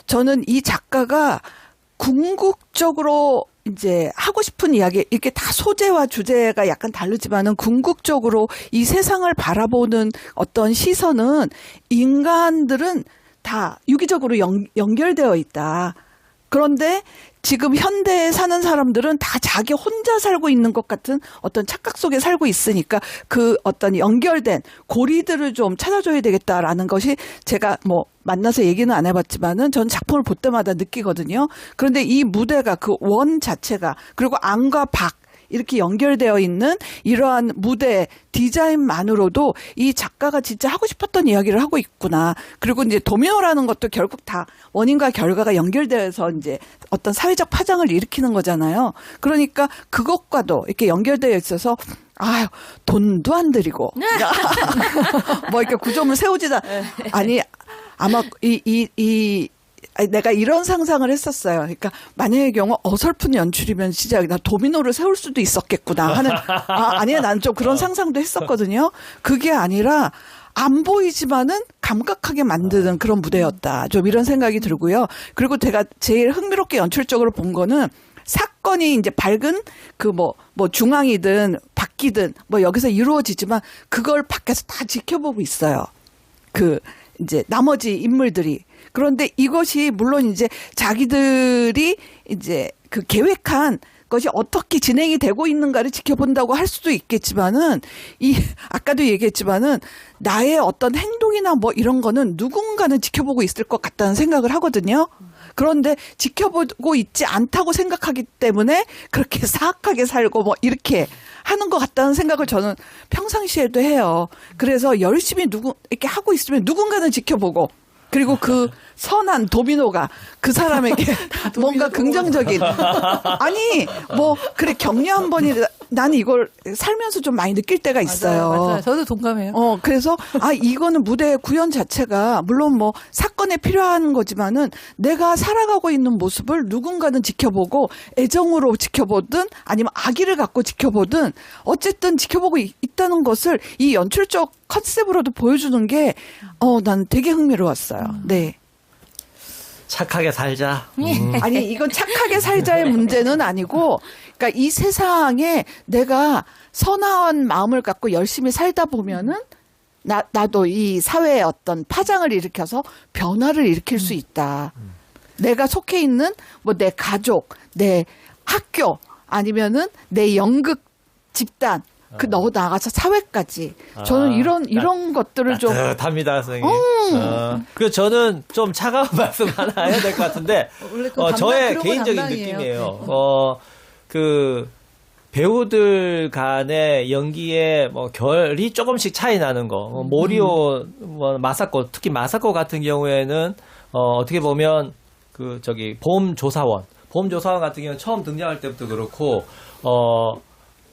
저는 이 작가가 궁극적으로 이제 하고 싶은 이야기, 이렇게 다 소재와 주제가 약간 다르지만은 궁극적으로 이 세상을 바라보는 어떤 시선은 인간들은 다 유기적으로 연결되어 있다. 그런데 지금 현대에 사는 사람들은 다 자기 혼자 살고 있는 것 같은 어떤 착각 속에 살고 있으니까 그 어떤 연결된 고리들을 좀 찾아줘야 되겠다라는 것이 제가 뭐 만나서 얘기는 안 해봤지만은 전 작품을 볼 때마다 느끼거든요. 그런데 이 무대가 그 원 자체가 그리고 안과 박 이렇게 연결되어 있는 이러한 무대 디자인만으로도 이 작가가 진짜 하고 싶었던 이야기를 하고 있구나. 그리고 이제 도미노라는 것도 결국 다 원인과 결과가 연결되어서 이제 어떤 사회적 파장을 일으키는 거잖아요. 그러니까 그것과도 이렇게 연결되어 있어서 돈도 안 들이고 뭐 이렇게 구조물 세우지도 아니 아마 내가 이런 상상을 했었어요. 그러니까 만약의 경우 어설픈 연출이면 진짜 나 도미노를 세울 수도 있었겠구나 하는 아니야 난 좀 그런 상상도 했었거든요. 그게 아니라 안 보이지만은 감각하게 만드는 그런 무대였다. 좀 이런 생각이 들고요. 그리고 제가 제일 흥미롭게 연출적으로 본 거는 사건이 이제 밝은 그 뭐 중앙이든 밖이든 뭐 여기서 이루어지지만 그걸 밖에서 다 지켜보고 있어요. 그 이제 나머지 인물들이. 그런데 이것이 물론 이제 자기들이 이제 그 계획한 것이 어떻게 진행이 되고 있는가를 지켜본다고 할 수도 있겠지만은 아까도 얘기했지만은 나의 어떤 행동이나 뭐 이런 거는 누군가는 지켜보고 있을 것 같다는 생각을 하거든요. 그런데 지켜보고 있지 않다고 생각하기 때문에 그렇게 사악하게 살고 뭐 이렇게 하는 것 같다는 생각을 저는 평상시에도 해요. 그래서 열심히 이렇게 하고 있으면 누군가는 지켜보고 그리고 그 선한 도미노가 그 사람에게 뭔가 긍정적인 아니 뭐 그래 격려 한 번이 나는 이걸 살면서 좀 많이 느낄 때가 있어요. 맞아요. 저도 동감해요. 그래서 이거는 무대 구현 자체가 물론 뭐 사건에 필요한 거지만은 내가 살아가고 있는 모습을 누군가는 지켜보고 애정으로 지켜보든 아니면 악의를 갖고 지켜보든 어쨌든 지켜보고 있다는 것을 이 연출적 컨셉으로도 보여주는 게 난 되게 흥미로웠어요. 네. 착하게 살자. 아니 이건 착하게 살자의 문제는 아니고 그러니까 이 세상에 내가 선한 마음을 갖고 열심히 살다 보면은 나도 이 사회에 어떤 파장을 일으켜서 변화를 일으킬 수 있다. 내가 속해 있는 뭐 내 가족, 내 학교 아니면은 내 연극 집단 너 나가서 사회까지 저는 이런 것들을 좀 따뜻합니다, 선생님. 그 저는 좀 차가운 말씀 하나 해야 될 것 같은데 원래 그 저의 그런 거 개인적인 담당이에요. 느낌이에요. 그 배우들 간의 연기에 뭐 결이 조금씩 차이 나는 거. 모리오, 뭐 마사코, 특히 마사코 같은 경우에는 어떻게 보면 그 보험 조사원 같은 경우는 처음 등장할 때부터 그렇고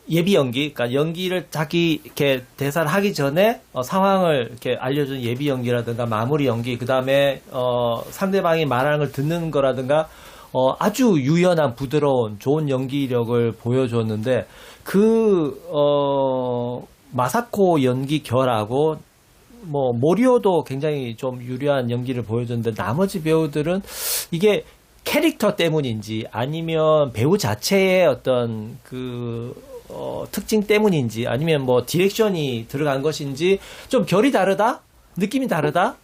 예비 연기, 그러니까 연기를 자기 이렇게 대사를 하기 전에 상황을 이렇게 알려준 예비 연기라든가 마무리 연기, 그 다음에 상대방이 말하는 걸 듣는 거라든가 아주 유연한 부드러운 좋은 연기력을 보여줬는데 마사코 연기 결하고 뭐 모리오도 굉장히 좀 유려한 연기를 보여줬는데 나머지 배우들은 이게 캐릭터 때문인지 아니면 배우 자체의 어떤 특징 때문인지 아니면 뭐 디렉션이 들어간 것인지 좀 결이 다르다? 느낌이 다르다?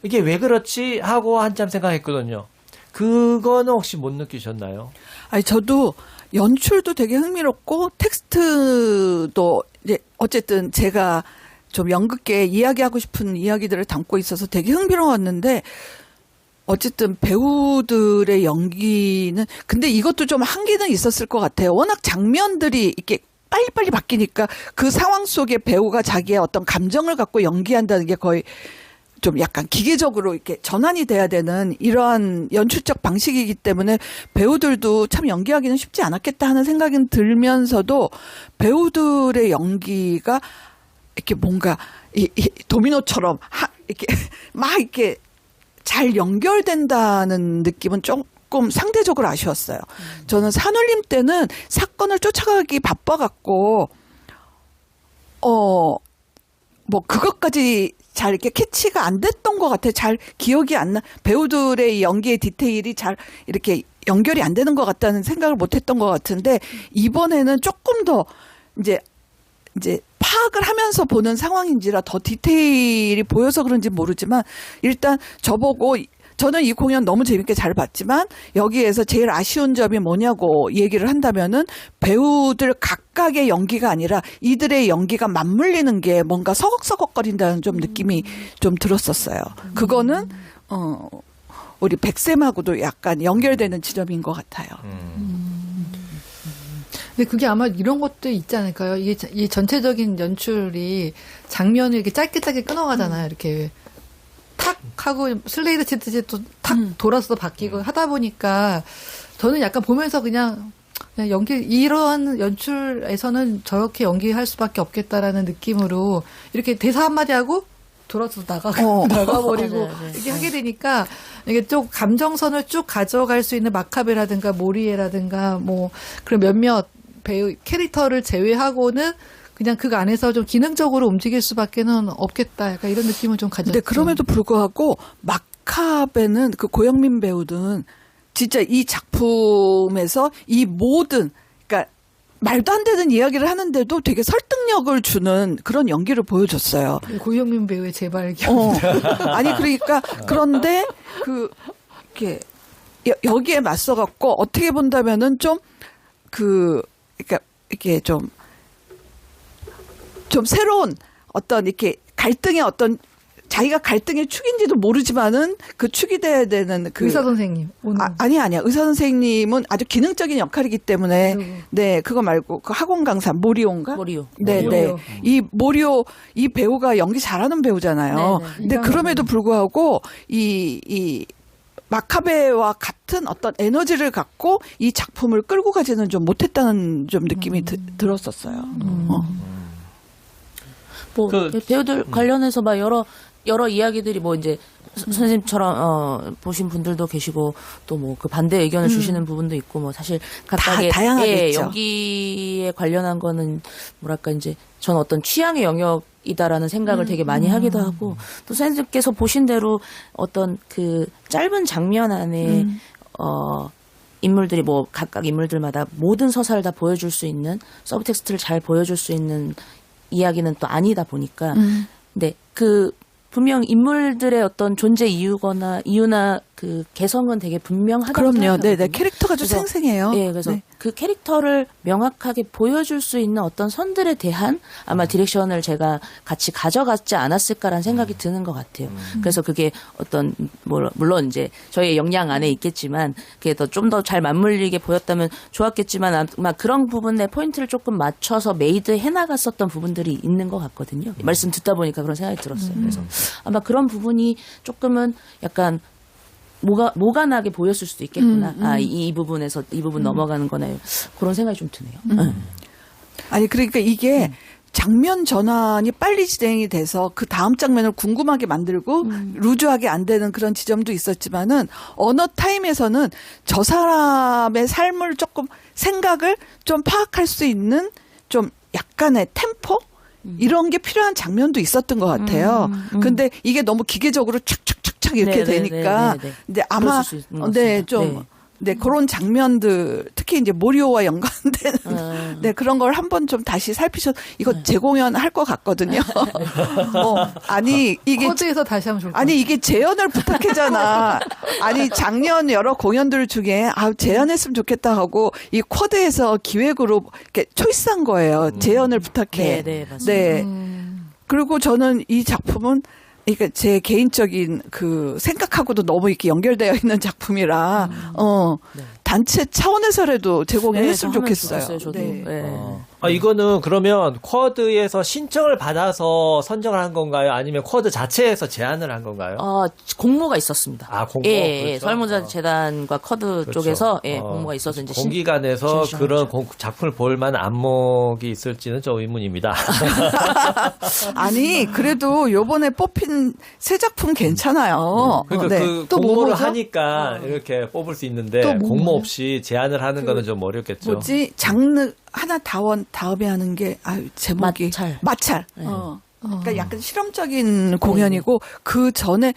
이게 왜 그렇지? 하고 한참 생각했거든요. 그거는 혹시 못 느끼셨나요? 아니 저도 연출도 되게 흥미롭고 텍스트도 이제 어쨌든 제가 좀 연극계 이야기하고 싶은 이야기들을 담고 있어서 되게 흥미로웠는데 어쨌든 배우들의 연기는 근데 이것도 좀 한계는 있었을 것 같아요. 워낙 장면들이 이렇게 빨리빨리 바뀌니까 그 상황 속에 배우가 자기의 어떤 감정을 갖고 연기한다는 게 거의 좀 약간 기계적으로 이렇게 전환이 돼야 되는 이러한 연출적 방식이기 때문에 배우들도 참 연기하기는 쉽지 않았겠다 하는 생각은 들면서도 배우들의 연기가 이렇게 뭔가 이 도미노처럼 이렇게 막 이렇게 잘 연결된다는 느낌은 조금 상대적으로 아쉬웠어요. 저는 산울림 때는 사건을 쫓아가기 바빠갖고 뭐 그것까지 잘 이렇게 캐치가 안 됐던 것 같아요. 잘 기억이 안 나. 배우들의 연기의 디테일이 잘 이렇게 연결이 안 되는 것 같다는 생각을 못했던 것 같은데 이번에는 조금 더 이제 파악을 하면서 보는 상황인지라 더 디테일이 보여서 그런지 모르지만 일단 저보고 저는 이 공연 너무 재밌게 잘 봤지만 여기에서 제일 아쉬운 점이 뭐냐고 얘기를 한다면은 배우들 각각의 연기가 아니라 이들의 연기가 맞물리는 게 뭔가 서걱서걱거린다는 좀 느낌이 좀 들었었어요. 그거는 우리 백쌤하고도 약간 연결되는 지점인 것 같아요. 근데 그게 아마 이런 것도 있지 않을까요? 이게 이 전체적인 연출이 장면을 이렇게 짧게 끊어가잖아요. 이렇게 탁 하고 슬레이드 치듯이 또 탁 돌아서 바뀌고 하다 보니까 저는 약간 보면서 그냥 이러한 연출에서는 저렇게 연기할 수밖에 없겠다라는 느낌으로 이렇게 대사 한마디 하고 돌아서 나가버리고 맞아요. 이렇게 하게 되니까 이게 좀 감정선을 쭉 가져갈 수 있는 마카베라든가 모리에라든가 뭐 그런 몇몇 배우 캐릭터를 제외하고는 그냥 그 안에서 좀 기능적으로 움직일 수밖에는 없겠다. 약간 이런 느낌을 좀 가졌죠. 근데 그럼에도 불구하고 마카베는 그 고영민 배우는 진짜 이 작품에서 이 모든 그러니까 말도 안 되는 이야기를 하는데도 되게 설득력을 주는 그런 연기를 보여줬어요. 고영민 배우의 재발견. 아니 그러니까 그런데 이렇게 여기에 맞서갖고 어떻게 본다면은 좀 그러니까 이렇게 좀 새로운 어떤 이렇게 갈등의 어떤 자기가 갈등의 축인지도 모르지만은 그 축이 돼야 되는 그 의사 선생님 오늘 아니야. 의사 선생님은 아주 기능적인 역할이기 때문에 네, 그거 말고 그 학원 강사 모리오인가? 모리오. 네, 네. 이 모리오 이 배우가 연기 잘하는 배우잖아요. 네, 네. 근데 그럼에도 불구하고 이 마카베와 같은 어떤 에너지를 갖고 이 작품을 끌고 가지는 좀 못했다는 좀 느낌이 들었었어요. 뭐 그- 배우들 관련해서 막 여러 이야기들이 뭐 이제 선생님처럼 보신 분들도 계시고 또 뭐 그 반대 의견을 주시는 부분도 있고 뭐 사실 각각의 다양하겠죠. 연기에 관련한 거는 뭐랄까 이제 전 어떤 취향의 영역이다라는 생각을 되게 많이 하기도 하고 또 선생님께서 보신 대로 어떤 그 짧은 장면 안에 인물들이 뭐 각각 인물들마다 모든 서사를 다 보여줄 수 있는 서브텍스트를 잘 보여줄 수 있는 이야기는 또 아니다 보니까 근데 그 분명 인물들의 어떤 존재 이유나 그 개성은 되게 분명하다고 그럼요. 생각하거든요. 네, 캐릭터가 좀 그래서- 생생해요. 예, 그래서 네. 그 캐릭터를 명확하게 보여줄 수 있는 어떤 선들에 대한 아마 디렉션을 제가 같이 가져갔지 않았을까라는 생각이 드는 것 같아요. 그래서 그게 어떤 물론 이제 저의 역량 안에 있겠지만 그게 좀 더 잘 맞물리게 보였다면 좋았겠지만 아마 그런 부분에 포인트를 조금 맞춰서 메이드 해나갔었던 부분들이 있는 것 같거든요. 말씀 듣다 보니까 그런 생각이 들었어요. 그래서 아마 그런 부분이 조금은 약간 모가나게 보였을 수도 있겠구나. 이 부분에서 이 부분 넘어가는 거네요. 그런 생각이 좀 드네요. 아니 그러니까 이게 장면 전환이 빨리 진행이 돼서 그 다음 장면을 궁금하게 만들고 루즈하게 안 되는 그런 지점도 있었지만은 어느 타임에서는 저 사람의 삶을 조금 생각을 좀 파악할 수 있는 좀 약간의 템포 이런 게 필요한 장면도 있었던 것 같아요. 근데 이게 너무 기계적으로 착착착착 이렇게 네, 네, 되니까 네, 네, 네. 근데 아마 그랬을 수 있는 것 네, 같습니다. 좀 네. 네, 그런 장면들, 특히 이제 모리오와 연관되는, 네, 그런 걸 한번 좀 다시 살피셔, 이거 재공연 할 것 같거든요. 아니, 이게, 코드에서 다시 하면 좋을 것 아니, 이게 재연을 부탁하잖아. 아니, 작년 여러 공연들 중에, 재연했으면 좋겠다 하고, 이 쿼드에서 기획으로 이렇게 초이스한 거예요. 재연을 부탁해. 네, 네, 맞습니다. 네. 그리고 저는 이 작품은 그러니까 제 개인적인 그 생각하고도 너무 이렇게 연결되어 있는 작품이라 단체 차원에서라도 제공했으면 네, 하면 좋겠어요. 좋겠어요, 저도. 네. 네. 이거는 그러면 쿼드에서 신청을 받아서 선정을 한 건가요? 아니면 쿼드 자체에서 제안을 한 건가요? 공모가 있었습니다. 아, 공모? 예, 그렇죠. 설문자 재단과 쿼드 그렇죠. 쪽에서 공모가 있어서 이제 공기관에서 신청을 그런 했죠. 작품을 볼 만한 안목이 있을지는 좀 의문입니다. 아니 그래도 요번에 뽑힌 새 작품 괜찮아요. 그러니까 네. 그 또 공모를 뭐죠? 하니까 이렇게 뽑을 수 있는데 또 뭐 공모 뭐죠? 없이 제안을 하는 거는 좀 어렵겠죠. 뭐지 장르 하나 다음에 하는 게 제목이 마찰. 네. 그러니까 약간 실험적인 공연이고 그 전에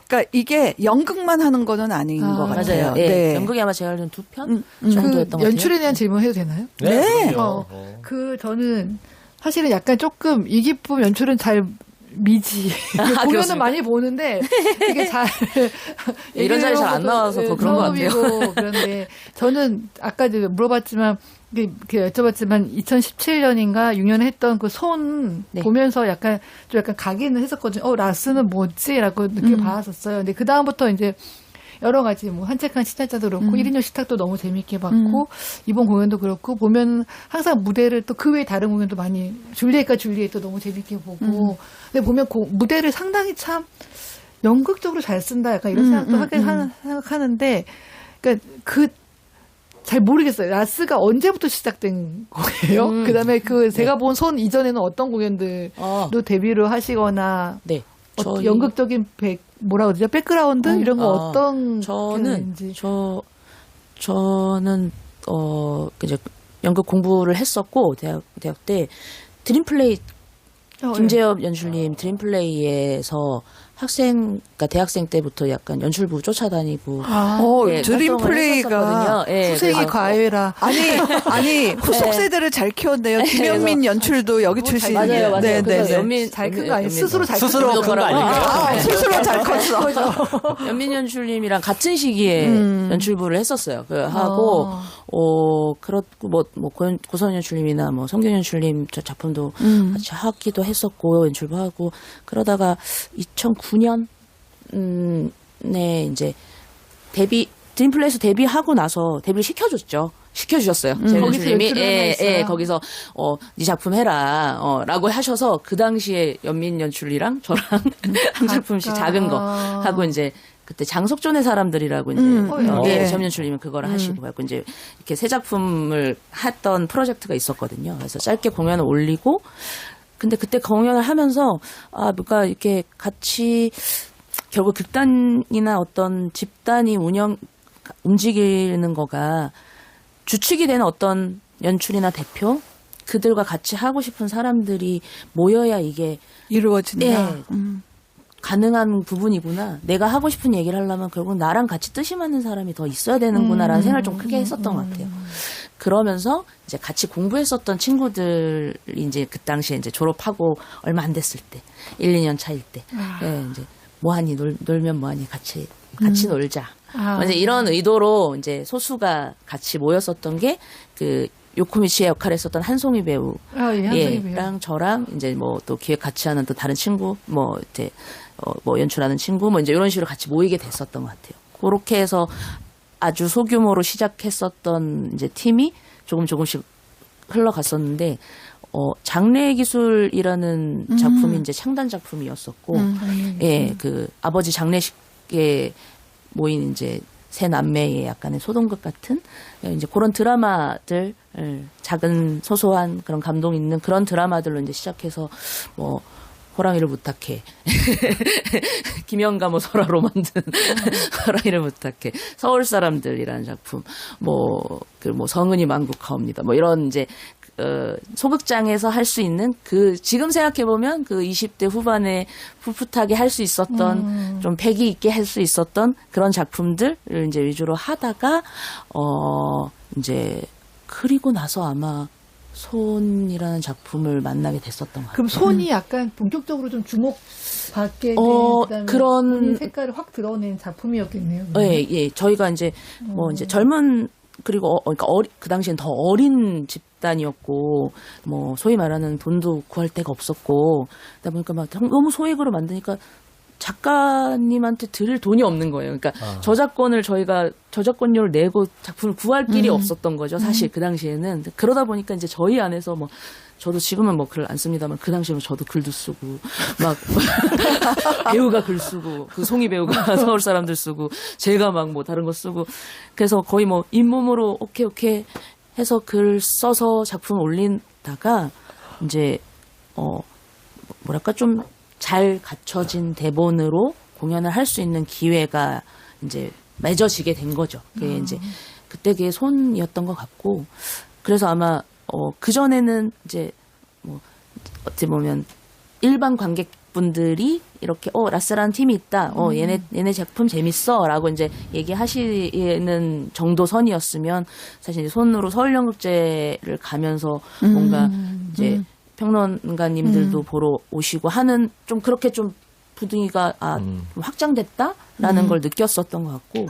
그러니까 이게 연극만 하는 거는 아닌 것 같아요. 맞아요. 예. 네. 연극이 아마 제가 알기로는 2편 그 정도였던 것 같아요. 연출에 대한 질문 해도 되나요? 네. 그럼요. 저는 사실은 약간 조금 이 기쁨 연출은 잘 미지. 공연은 그렇습니까? 많이 보는데 이게 잘 이런 자리 잘안 나와서 더 그런 것 같아요. 처음이고 그런데 저는 아까 물어봤지만 여쭤봤지만 2017년인가 6년에 했던 그 손 네. 보면서 약간 각인을 했었거든요. 라스는 뭐지라고 느껴봤었어요. 근데 그 다음부터 이제 여러 가지 뭐 한책한 시찰자도 그렇고 1인용 식탁도 너무 재밌게 봤고 이번 공연도 그렇고 보면 항상 무대를 또 그 외에 다른 공연도 많이 줄리엣과 줄리엣도 너무 재밌게 보고 근데 보면 무대를 상당히 참 연극적으로 잘 쓴다 약간 이런 생각도 생각하는데 그러니까 잘 모르겠어요. 라스가 언제부터 시작된 거예요? 그다음에 제가 본 손 이전에는 어떤 공연들로 데뷔를 하시거나 네. 연극적인 뭐라 그러죠? 백그라운드 이런 거 어떤 저는 경우인지. 저는 이제 연극 공부를 했었고 대학 때 드림플레이 김재엽 연출님 드림플레이에서 그러니까 대학생 때부터 약간 연출부 쫓아다니고 예, 드림 활동을 플레이가 했었거든요. 예, 후생이 그래서 과외라. 아니 후속 세대를 잘 키웠네요. 김현민 연출도 여기 출신이에요. 맞아요. 네, 그래서 네. 연민 잘 큰 거 아니에요? 스스로 잘 스스로 큰 큰 거 아닐까요? 스스로 잘 컸어. 연민 연출님이랑 같은 시기에 연출부를 했었어요. 하고 그렇고 고선 연출님이나 뭐 성경 연출님 저 작품도 같이 하기도 했었고 연출도 하고 그러다가 2009년에 이제 드림플레이에서 데뷔하고 나서 데뷔를 시켜주셨어요. 제 거기서 연출님이 연출을 하나 했어요? 거기서 네 작품 해라 라고 하셔서 그 당시에 연민 연출이랑 저랑 한 작품씩 작은 거 하고 이제 그때 장석존의 사람들이라고 이제 점 연출님은 그거를 하시고 갖고 이제 이렇게 새 작품을 했던 프로젝트가 있었거든요. 그래서 짧게 공연을 올리고 근데 그때 공연을 하면서 뭔가 이렇게 같이 결국 극단이나 어떤 집단이 움직이는 거가 주축이 되는 어떤 연출이나 대표 그들과 같이 하고 싶은 사람들이 모여야 이게 이루어진다. 가능한 부분이구나. 내가 하고 싶은 얘기를 하려면 결국 나랑 같이 뜻이 맞는 사람이 더 있어야 되는구나라는 생각을 좀 크게 했었던 것 같아요. 그러면서 이제 같이 공부했었던 친구들이 이제 그 당시에 이제 졸업하고 얼마 안 됐을 때, 1, 2년 차일 때, 이제 뭐하니 놀면 뭐하니 같이 놀자. 이제 이런 의도로 이제 소수가 같이 모였었던 게 그 요코미치의 역할을 했었던 한송이 배우랑 저랑 이제 뭐 또 기획 같이 하는 또 다른 친구 뭐 이제 뭐 연출하는 친구 뭐 이제 이런 식으로 같이 모이게 됐었던 것 같아요. 그렇게 해서 아주 소규모로 시작했었던 이제 팀이 조금씩 흘러갔었는데 장래의 기술이라는 작품이 이제 창단 작품이었었고 그 아버지 장례식에 모인 이제 새 남매의 약간의 소동극 같은 이제 그런 드라마들 작은 소소한 그런 감동 있는 그런 드라마들로 이제 시작해서 뭐 호랑이를 부탁해 김영가 뭐 설화로 만든 호랑이를 부탁해 서울 사람들이라는 작품 뭐 성은이 만국하옵니다 뭐 이런 이제 소극장에서 할 수 있는 그 지금 생각해 보면 그 20대 후반에 풋풋하게 할 수 있었던 좀 패기 있게 할 수 있었던 그런 작품들을 이제 위주로 하다가 이제 그리고 나서 아마 손이라는 작품을 만나게 됐었던 것 같아요. 그럼 손이 약간 본격적으로 좀 주목받게 된 그런 본인 색깔을 확 드러낸 작품이었겠네요. 예. 저희가 이제 뭐 이제 젊은 그리고 그러니까 그 당시엔 더 어린 집단이었고 뭐 소위 말하는 돈도 구할 데가 없었고 그러다 보니까 막 너무 소액으로 만드니까 작가님한테 드릴 돈이 없는 거예요. 그러니까 저작권을 저희가 저작권료를 내고 작품을 구할 길이 없었던 거죠. 사실 그 당시에는 그러다 보니까 이제 저희 안에서 뭐 저도 지금은 뭐 글을 안 씁니다만 그 당시에는 저도 글도 쓰고 막 배우가 글 쓰고 그 송이 배우가 서울 사람들 쓰고 제가 막 뭐 다른 거 쓰고 그래서 거의 뭐 잇몸으로 오케이 해서 글 써서 작품 올린다가 이제 뭐랄까 좀 잘 갖춰진 대본으로 공연을 할 수 있는 기회가 이제 맺어지게 된 거죠. 그게 이제 그때 그게 손이었던 것 같고 그래서 아마 그 전에는 이제 뭐 어떻게 보면 일반 관객분들이 이렇게 라스라는 팀이 있다. 얘네 작품 재밌어라고 이제 얘기하시는 정도 선이었으면 사실 이제 손으로 서울연극제를 가면서 뭔가 이제 평론가님들도 보러 오시고 하는 좀 그렇게 좀 부둥이가 좀 확장됐다라는 걸 느꼈었던 것 같고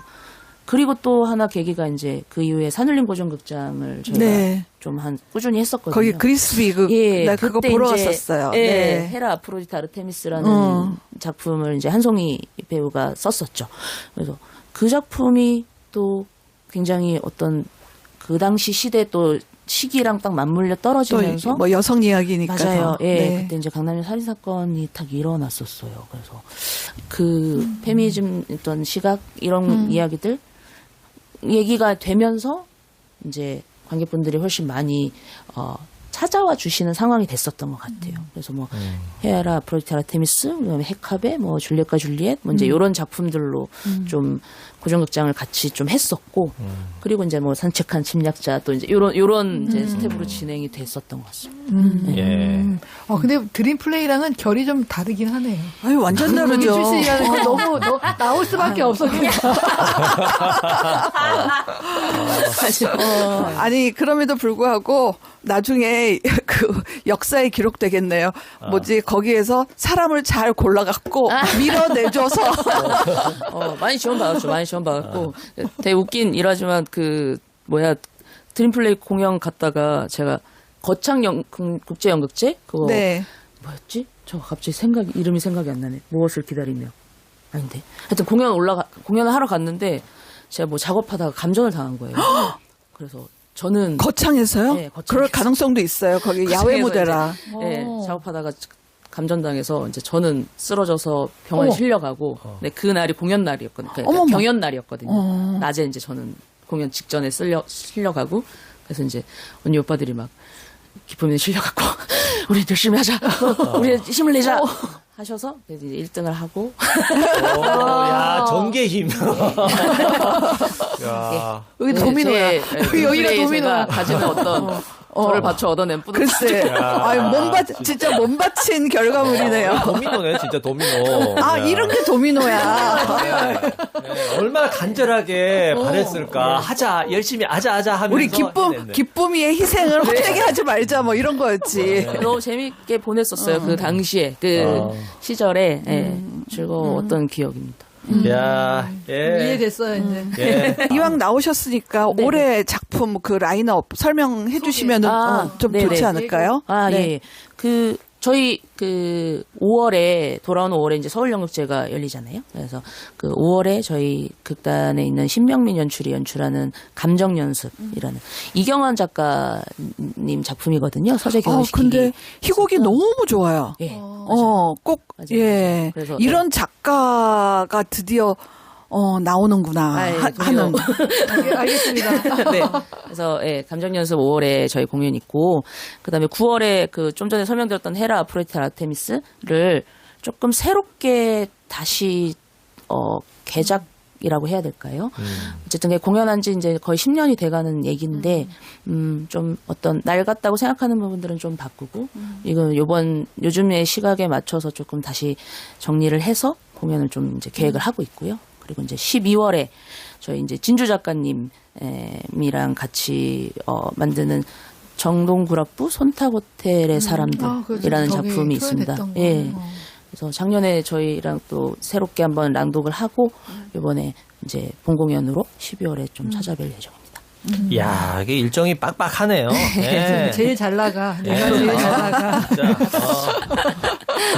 그리고 또 하나 계기가 이제 그 이후에 산울림 고전극장을 저희가 좀 꾸준히 했었거든요. 거기 그리스비 나 그거 보러 갔었어요. 헤라 아프로디테 아르테미스라는 작품을 이제 한송이 배우가 썼었죠. 그래서 그 작품이 또 굉장히 어떤 그 당시 시대 또 시기랑 딱 맞물려 떨어지면서 또 뭐 여성 이야기니까 맞아요. 그때 이제 강남역 살인 사건이 딱 일어났었어요. 그래서 그 페미니즘 어떤 시각 이런 이야기들 얘기가 되면서 이제 관객분들이 훨씬 많이 찾아와 주시는 상황이 됐었던 것 같아요. 그래서 뭐 헤아라 아프로디테 아르테미스, 그다음에 헤카베, 뭐 줄리엣과 줄리엣, 뭐 이제 이런 작품들로 좀 고전극장을 같이 좀 했었고, 그리고 이제 뭐 산책한 침략자 또 이제 요런 이제 스텝으로 진행이 됐었던 것 같습니다. 예. 근데 드림 플레이랑은 결이 좀 다르긴 하네요. 아유 완전 다르죠. 출신이라는 건 너무 나올 수밖에 없었겠다. 아니 그럼에도 불구하고 나중에 그 역사에 기록되겠네요. 뭐지 거기에서 사람을 잘 골라갖고 밀어내줘서 많이 지원받았죠. 많이 지원받았고 되게 웃긴 일하지만 그 드림플레이 공연 갔다가 제가 국제연극제 그거 네. 뭐였지? 저 갑자기 이름이 생각이 안 나네. 무엇을 기다리며. 아닌데. 하여튼 공연을 하러 갔는데 제가 뭐 작업하다가 감전을 당한 거예요. 그래서 저는 거창해서요? 네, 거창해서. 그럴 가능성도 있어요. 거기 야외 거창해서 무대라. 네, 작업하다가 감전당해서 이제 저는 쓰러져서 병원에 실려가고 네, 그 날이 공연 날이었거든요. 그러니까 어머머. 경연 날이었거든요. 낮에 이제 저는 공연 직전에 실려가고 그래서 이제 언니 오빠들이 막 기쁨에 실려갖고 우리 열심히 하자. 우리 힘을 내자. 하셔서 이제 1등을 하고 야, 전개 힘. 야. 여기 도미노야. 여기가 도미노야. 제가 가지는 어떤 저를 바쳐 얻어낸 뿌듯함. 글쎄. 진짜 몸바친 결과물이네요. 도미노네, 진짜 도미노. 아, 네. 이런 게 도미노야. 네, 얼마나 간절하게 바랬을까. 하자, 열심히 하자 하면서. 우리 해냈네. 기쁨이의 희생을 헛되게 하지 말자, 뭐 이런 거였지. 너무 재밌게 보냈었어요. 그 당시에 그 시절에 즐거웠던 기억입니다. 야, 예. 이해됐어요, 이제. 예. 이왕 나오셨으니까 네네. 올해 작품 그 라인업 설명해 주시면 좀 네네. 좋지 않을까요? 아, 네. 예. 저희 5월에 돌아오는 5월에 이제 서울연극제가 열리잖아요. 그래서 그 5월에 저희 극단에 있는 신명민 연출이 연출하는 감정연습이라는 이경환 작가님 작품이거든요. 서재 결혼식이. 근데 희곡이 너무 좋아요. 예. 꼭, 맞아요. 예. 그래서, 이런 작가가 드디어, 나오는구나. 아, 예, 하는. 알겠습니다. 네. 그래서 예, 감정연습 5월에 저희 공연 있고 그다음에 9월에 그 좀 전에 설명드렸던 헤라 아프로디테 아르테미스를 조금 새롭게 다시 개작이라고 해야 될까요? 어쨌든 공연한 지 이제 거의 10년이 돼가는 얘기인데 좀 어떤 낡았다고 생각하는 부분들은 좀 바꾸고 이건 요즘의 시각에 맞춰서 조금 다시 정리를 해서 공연을 좀 이제 계획을 하고 있고요. 그리고 이제 12월에 저희 이제 진주 작가님이랑 같이 만드는 정동구락부 손탁호텔의 사람들이라는 저기 작품이 있습니다. 표현했던 거. 예. 그래서 작년에 저희랑 또 새롭게 한번 낭독을 하고 이번에 이제 본 공연으로 12월에 좀 찾아뵐 예정입니다. 야, 이게 일정이 빡빡하네요. 네. 제일 잘 나가. 내가 제일 잘 나가. 진짜,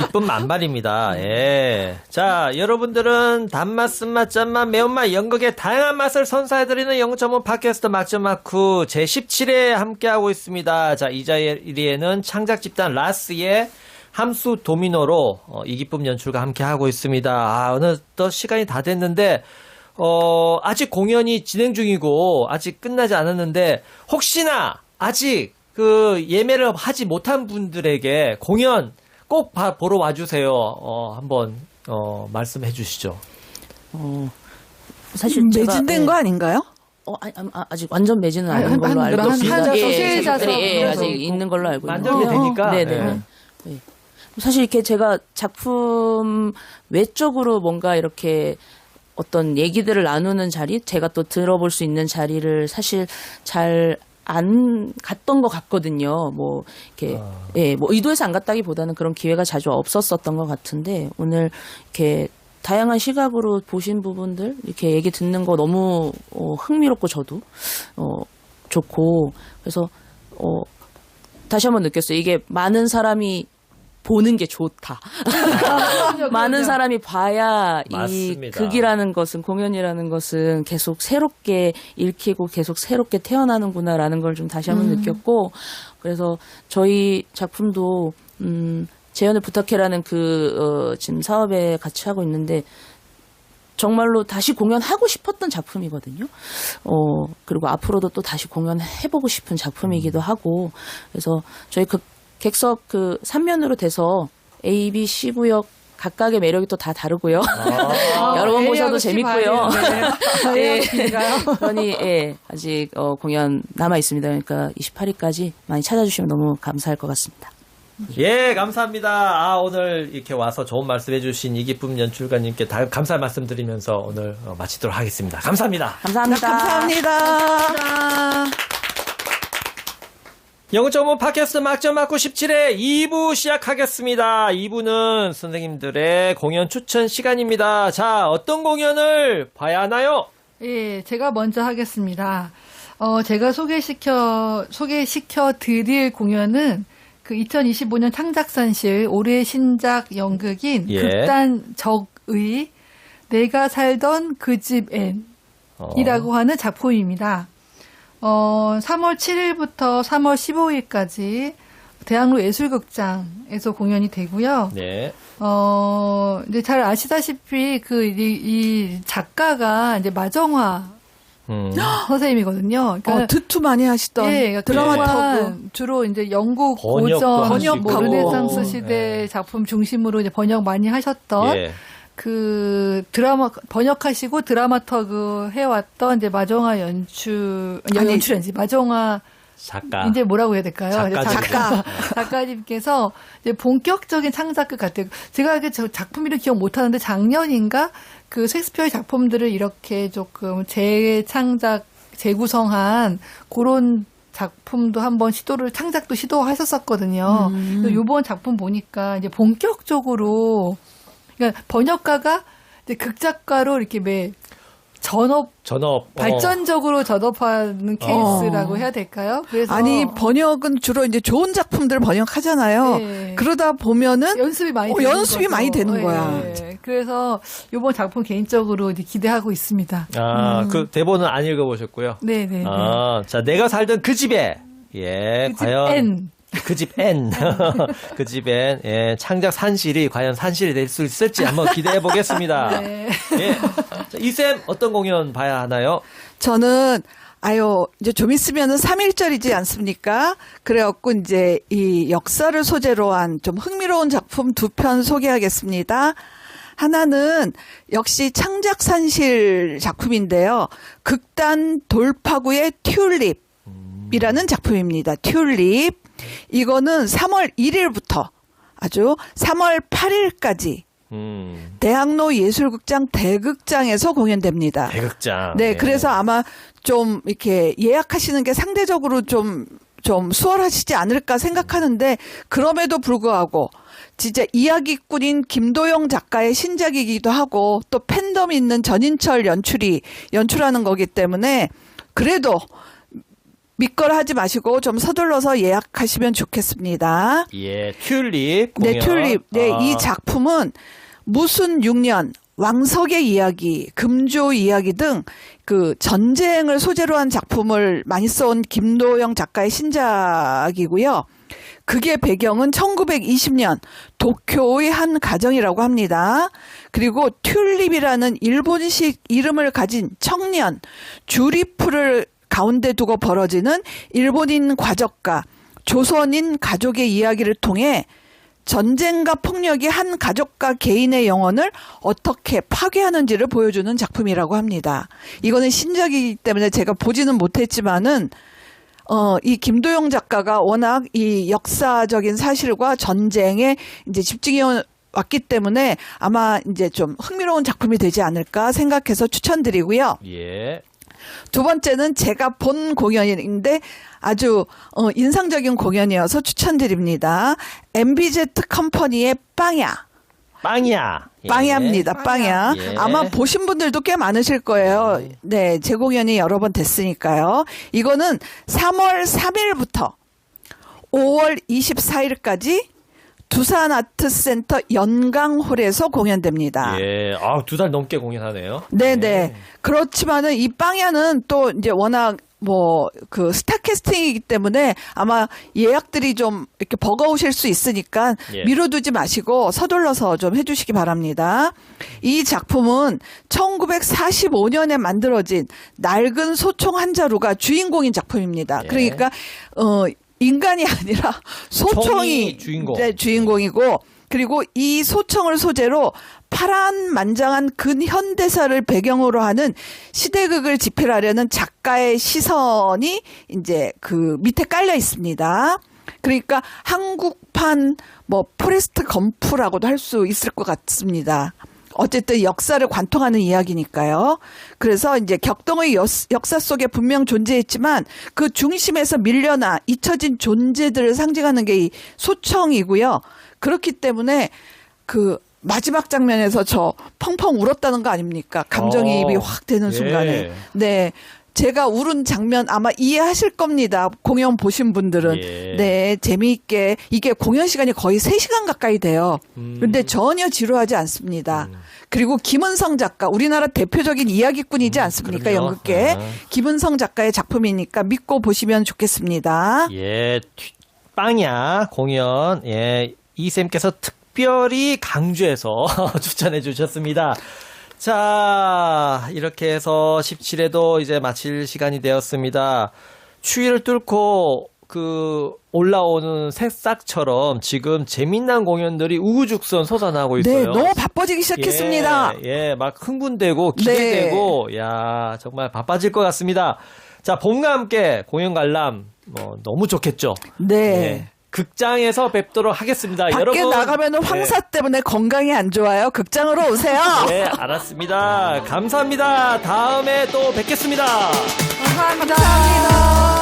기쁨 만발입니다. 예. 자, 여러분들은 단맛, 쓴맛, 짠맛, 매운맛, 연극의 다양한 맛을 선사해드리는 0.5 팟캐스트 막전마쿠 제17회 함께하고 있습니다. 자, 이 자리에는 창작 집단 라스의 함수 도미노로 이 기쁨 연출과 함께하고 있습니다. 아, 어느덧 시간이 다 됐는데 아직 공연이 진행 중이고 아직 끝나지 않았는데 혹시나 아직 그 예매를 하지 못한 분들에게 공연 꼭 보러 와주세요. 한번 말씀해 주시죠. 사실 매진된 거 아닌가요? 아직 완전 매진은 아닌 걸로 알고 한 있습니다. 소실자서 아직 있는 걸로 알고 만들게 있는데요. 되니까. 네네. 네. 사실 이렇게 제가 작품 외적으로 뭔가 이렇게 어떤 얘기들을 나누는 자리, 제가 또 들어볼 수 있는 자리를 사실 잘 안 갔던 것 같거든요. 뭐 이렇게 뭐 의도해서 안 갔다기보다는 그런 기회가 자주 없었었던 것 같은데 오늘 이렇게 다양한 시각으로 보신 부분들 이렇게 얘기 듣는 거 너무 흥미롭고 저도 좋고 그래서 다시 한번 느꼈어요. 이게 많은 사람이 보는 게 좋다. 많은 사람이 봐야 맞습니다. 이 극이라는 것은 공연이라는 것은 계속 새롭게 읽히고 계속 새롭게 태어나는구나라는 걸 좀 다시 한번 느꼈고 그래서 저희 작품도 재연을 부탁해라는 지금 사업에 같이 하고 있는데 정말로 다시 공연하고 싶었던 작품이거든요. 그리고 앞으로도 또 다시 공연해보고 싶은 작품이기도 하고 그래서 저희 객석 3면으로 돼서 A, B, C 구역 각각의 매력이 또 다 다르고요. 여러 번 보셔도 재밌고요. 그러니 아직 공연 남아 있습니다. 그러니까 28일까지 많이 찾아주시면 너무 감사할 것 같습니다. 예, 감사합니다. 오늘 이렇게 와서 좋은 말씀 해주신 이기쁨 연출가님께 감사의 말씀 드리면서 오늘 마치도록 하겠습니다. 감사합니다. 감사합니다. 감사합니다. 0.5 팟캐스트 막전맞고 17회 2부 시작하겠습니다. 2부는 선생님들의 공연 추천 시간입니다. 자, 어떤 공연을 봐야 하나요? 예, 제가 먼저 하겠습니다. 제가 소개시켜 드릴 공연은 그 2025년 창작산실 올해 신작 연극인 예. 극단 적의 내가 살던 그 집 앤이라고 하는 작품입니다. 3월 7일부터 3월 15일까지 대학로 예술극장에서 공연이 되고요. 네. 이제 잘 아시다시피 이 작가가 이제 마정화 선생님이거든요. 그러니까 드투 많이 하시던 그러니까 드라마터고 주로 이제 영국 번역도 고전, 하시고. 뭐 르네상스 시대 작품 중심으로 이제 번역 많이 하셨던 예. 그 드라마 번역하시고 드라마터그 해왔던 이제 마정화 연출인지 마정화 작가. 이제 뭐라고 해야 될까요? 작가님께서 이제 본격적인 창작극 같아요. 제가 이게 작품 이름 기억 못하는데 작년인가 그 셰익스피어의 작품들을 이렇게 조금 재창작, 재구성한 그런 작품도 한번 창작도 시도하셨었거든요. 이번 작품 보니까 이제 본격적으로 그러니까 번역가가 이제 극작가로 이렇게 전업 발전적으로 전업하는 케이스라고 해야 될까요? 그래서 아니 번역은 주로 이제 좋은 작품들을 번역하잖아요. 네. 그러다 보면은 연습이 많이 되는 거야. 네. 그래서 이번 작품 개인적으로 이제 기대하고 있습니다. 그 대본은 안 읽어보셨고요. 네네. 자, 내가 살던 그 집에, 예, 과연. N. 그 집 N. 그 집엔, 예, 창작 산실이 과연 산실이 될 수 있을지 한번 기대해 보겠습니다. 네. 예. 자, 이쌤, 어떤 공연 봐야 하나요? 저는 이제 좀 있으면은 3.1절이지 않습니까? 그래갖고 이제 이 역사를 소재로 한 좀 흥미로운 작품 2편 소개하겠습니다. 하나는 역시 창작산실 작품인데요. 극단 돌파구의 튤립이라는 작품입니다. 튤립. 이거는 3월 1일부터 아주 3월 8일까지 대학로 예술극장 대극장에서 공연됩니다. 대극장. 네, 그래서 아마 좀 이렇게 예약하시는 게 상대적으로 좀 수월하시지 않을까 생각하는데 그럼에도 불구하고 진짜 이야기꾼인 김도영 작가의 신작이기도 하고 또 팬덤 있는 전인철 연출하는 거기 때문에 그래도 믿거라 하지 마시고 좀 서둘러서 예약하시면 좋겠습니다. 예, 튤립 공연. 네, 튤립. 네, 이 작품은 무슨 6년, 왕석의 이야기, 금조 이야기 등 그 전쟁을 소재로 한 작품을 많이 써온 김도영 작가의 신작이고요. 그게 배경은 1920년 도쿄의 한 가정이라고 합니다. 그리고 튤립이라는 일본식 이름을 가진 청년 주리프를 가운데 두고 벌어지는 일본인 과적과 조선인 가족의 이야기를 통해 전쟁과 폭력이 한 가족과 개인의 영혼을 어떻게 파괴하는지를 보여주는 작품이라고 합니다. 이거는 신작이기 때문에 제가 보지는 못했지만은 이 김도영 작가가 워낙 이 역사적인 사실과 전쟁에 이제 집중해 왔기 때문에 아마 이제 좀 흥미로운 작품이 되지 않을까 생각해서 추천드리고요. 예. 두 번째는 제가 본 공연인데 아주 인상적인 공연이어서 추천드립니다. MBZ 컴퍼니의 빵야. 빵이야. 예. 빵야입니다. 빵야. 예. 아마 보신 분들도 꽤 많으실 거예요. 네, 제 공연이 여러 번 됐으니까요. 이거는 3월 3일부터 5월 24일까지 두산 아트센터 연강홀에서 공연됩니다. 예. 2달 넘게 공연하네요. 네네. 예. 그렇지만은 이 빵야는 또 이제 워낙 그 스타 캐스팅이기 때문에 아마 예약들이 좀 이렇게 버거우실 수 있으니까 예. 미뤄두지 마시고 서둘러서 좀 해주시기 바랍니다. 이 작품은 1945년에 만들어진 낡은 소총 한 자루가 주인공인 작품입니다. 예. 그러니까 인간이 아니라 소총이 주인공. 네, 주인공이고 그리고 이 소총을 소재로 파란만장한 근현대사를 배경으로 하는 시대극을 집필하려는 작가의 시선이 이제 그 밑에 깔려 있습니다. 그러니까 한국판 포레스트 검프라고도 할 수 있을 것 같습니다. 어쨌든 역사를 관통하는 이야기니까요. 그래서 이제 격동의 역사 속에 분명 존재했지만 그 중심에서 밀려나 잊혀진 존재들을 상징하는 게 이 소청이고요. 그렇기 때문에 그 마지막 장면에서 저 펑펑 울었다는 거 아닙니까? 감정이입이 확 되는 순간에. 네. 제가 울은 장면 아마 이해하실 겁니다. 공연 보신 분들은. 예. 네, 재미있게. 이게 공연 시간이 거의 3시간 가까이 돼요. 근데 전혀 지루하지 않습니다. 그리고 김은성 작가, 우리나라 대표적인 이야기꾼이지 않습니까? 그럼요. 연극계. 아. 김은성 작가의 작품이니까 믿고 보시면 좋겠습니다. 예, 빵야 공연, 예, 이쌤께서 특별히 강조해서 추천해 주셨습니다. 자, 이렇게 해서 17회도 이제 마칠 시간이 되었습니다. 추위를 뚫고 올라오는 새싹처럼 지금 재미난 공연들이 우후죽순 솟아나고 있어요. 네, 너무 바빠지기 시작했습니다. 예, 막 흥분되고 기대되고, 야, 정말 바빠질 것 같습니다. 자, 봄과 함께 공연 관람, 너무 좋겠죠? 네. 예, 극장에서 뵙도록 하겠습니다. 밖에 여러분. 나가면은 황사 때문에 건강이 안 좋아요. 극장으로 오세요. 네, 알았습니다. 감사합니다. 다음에 또 뵙겠습니다. 감사합니다.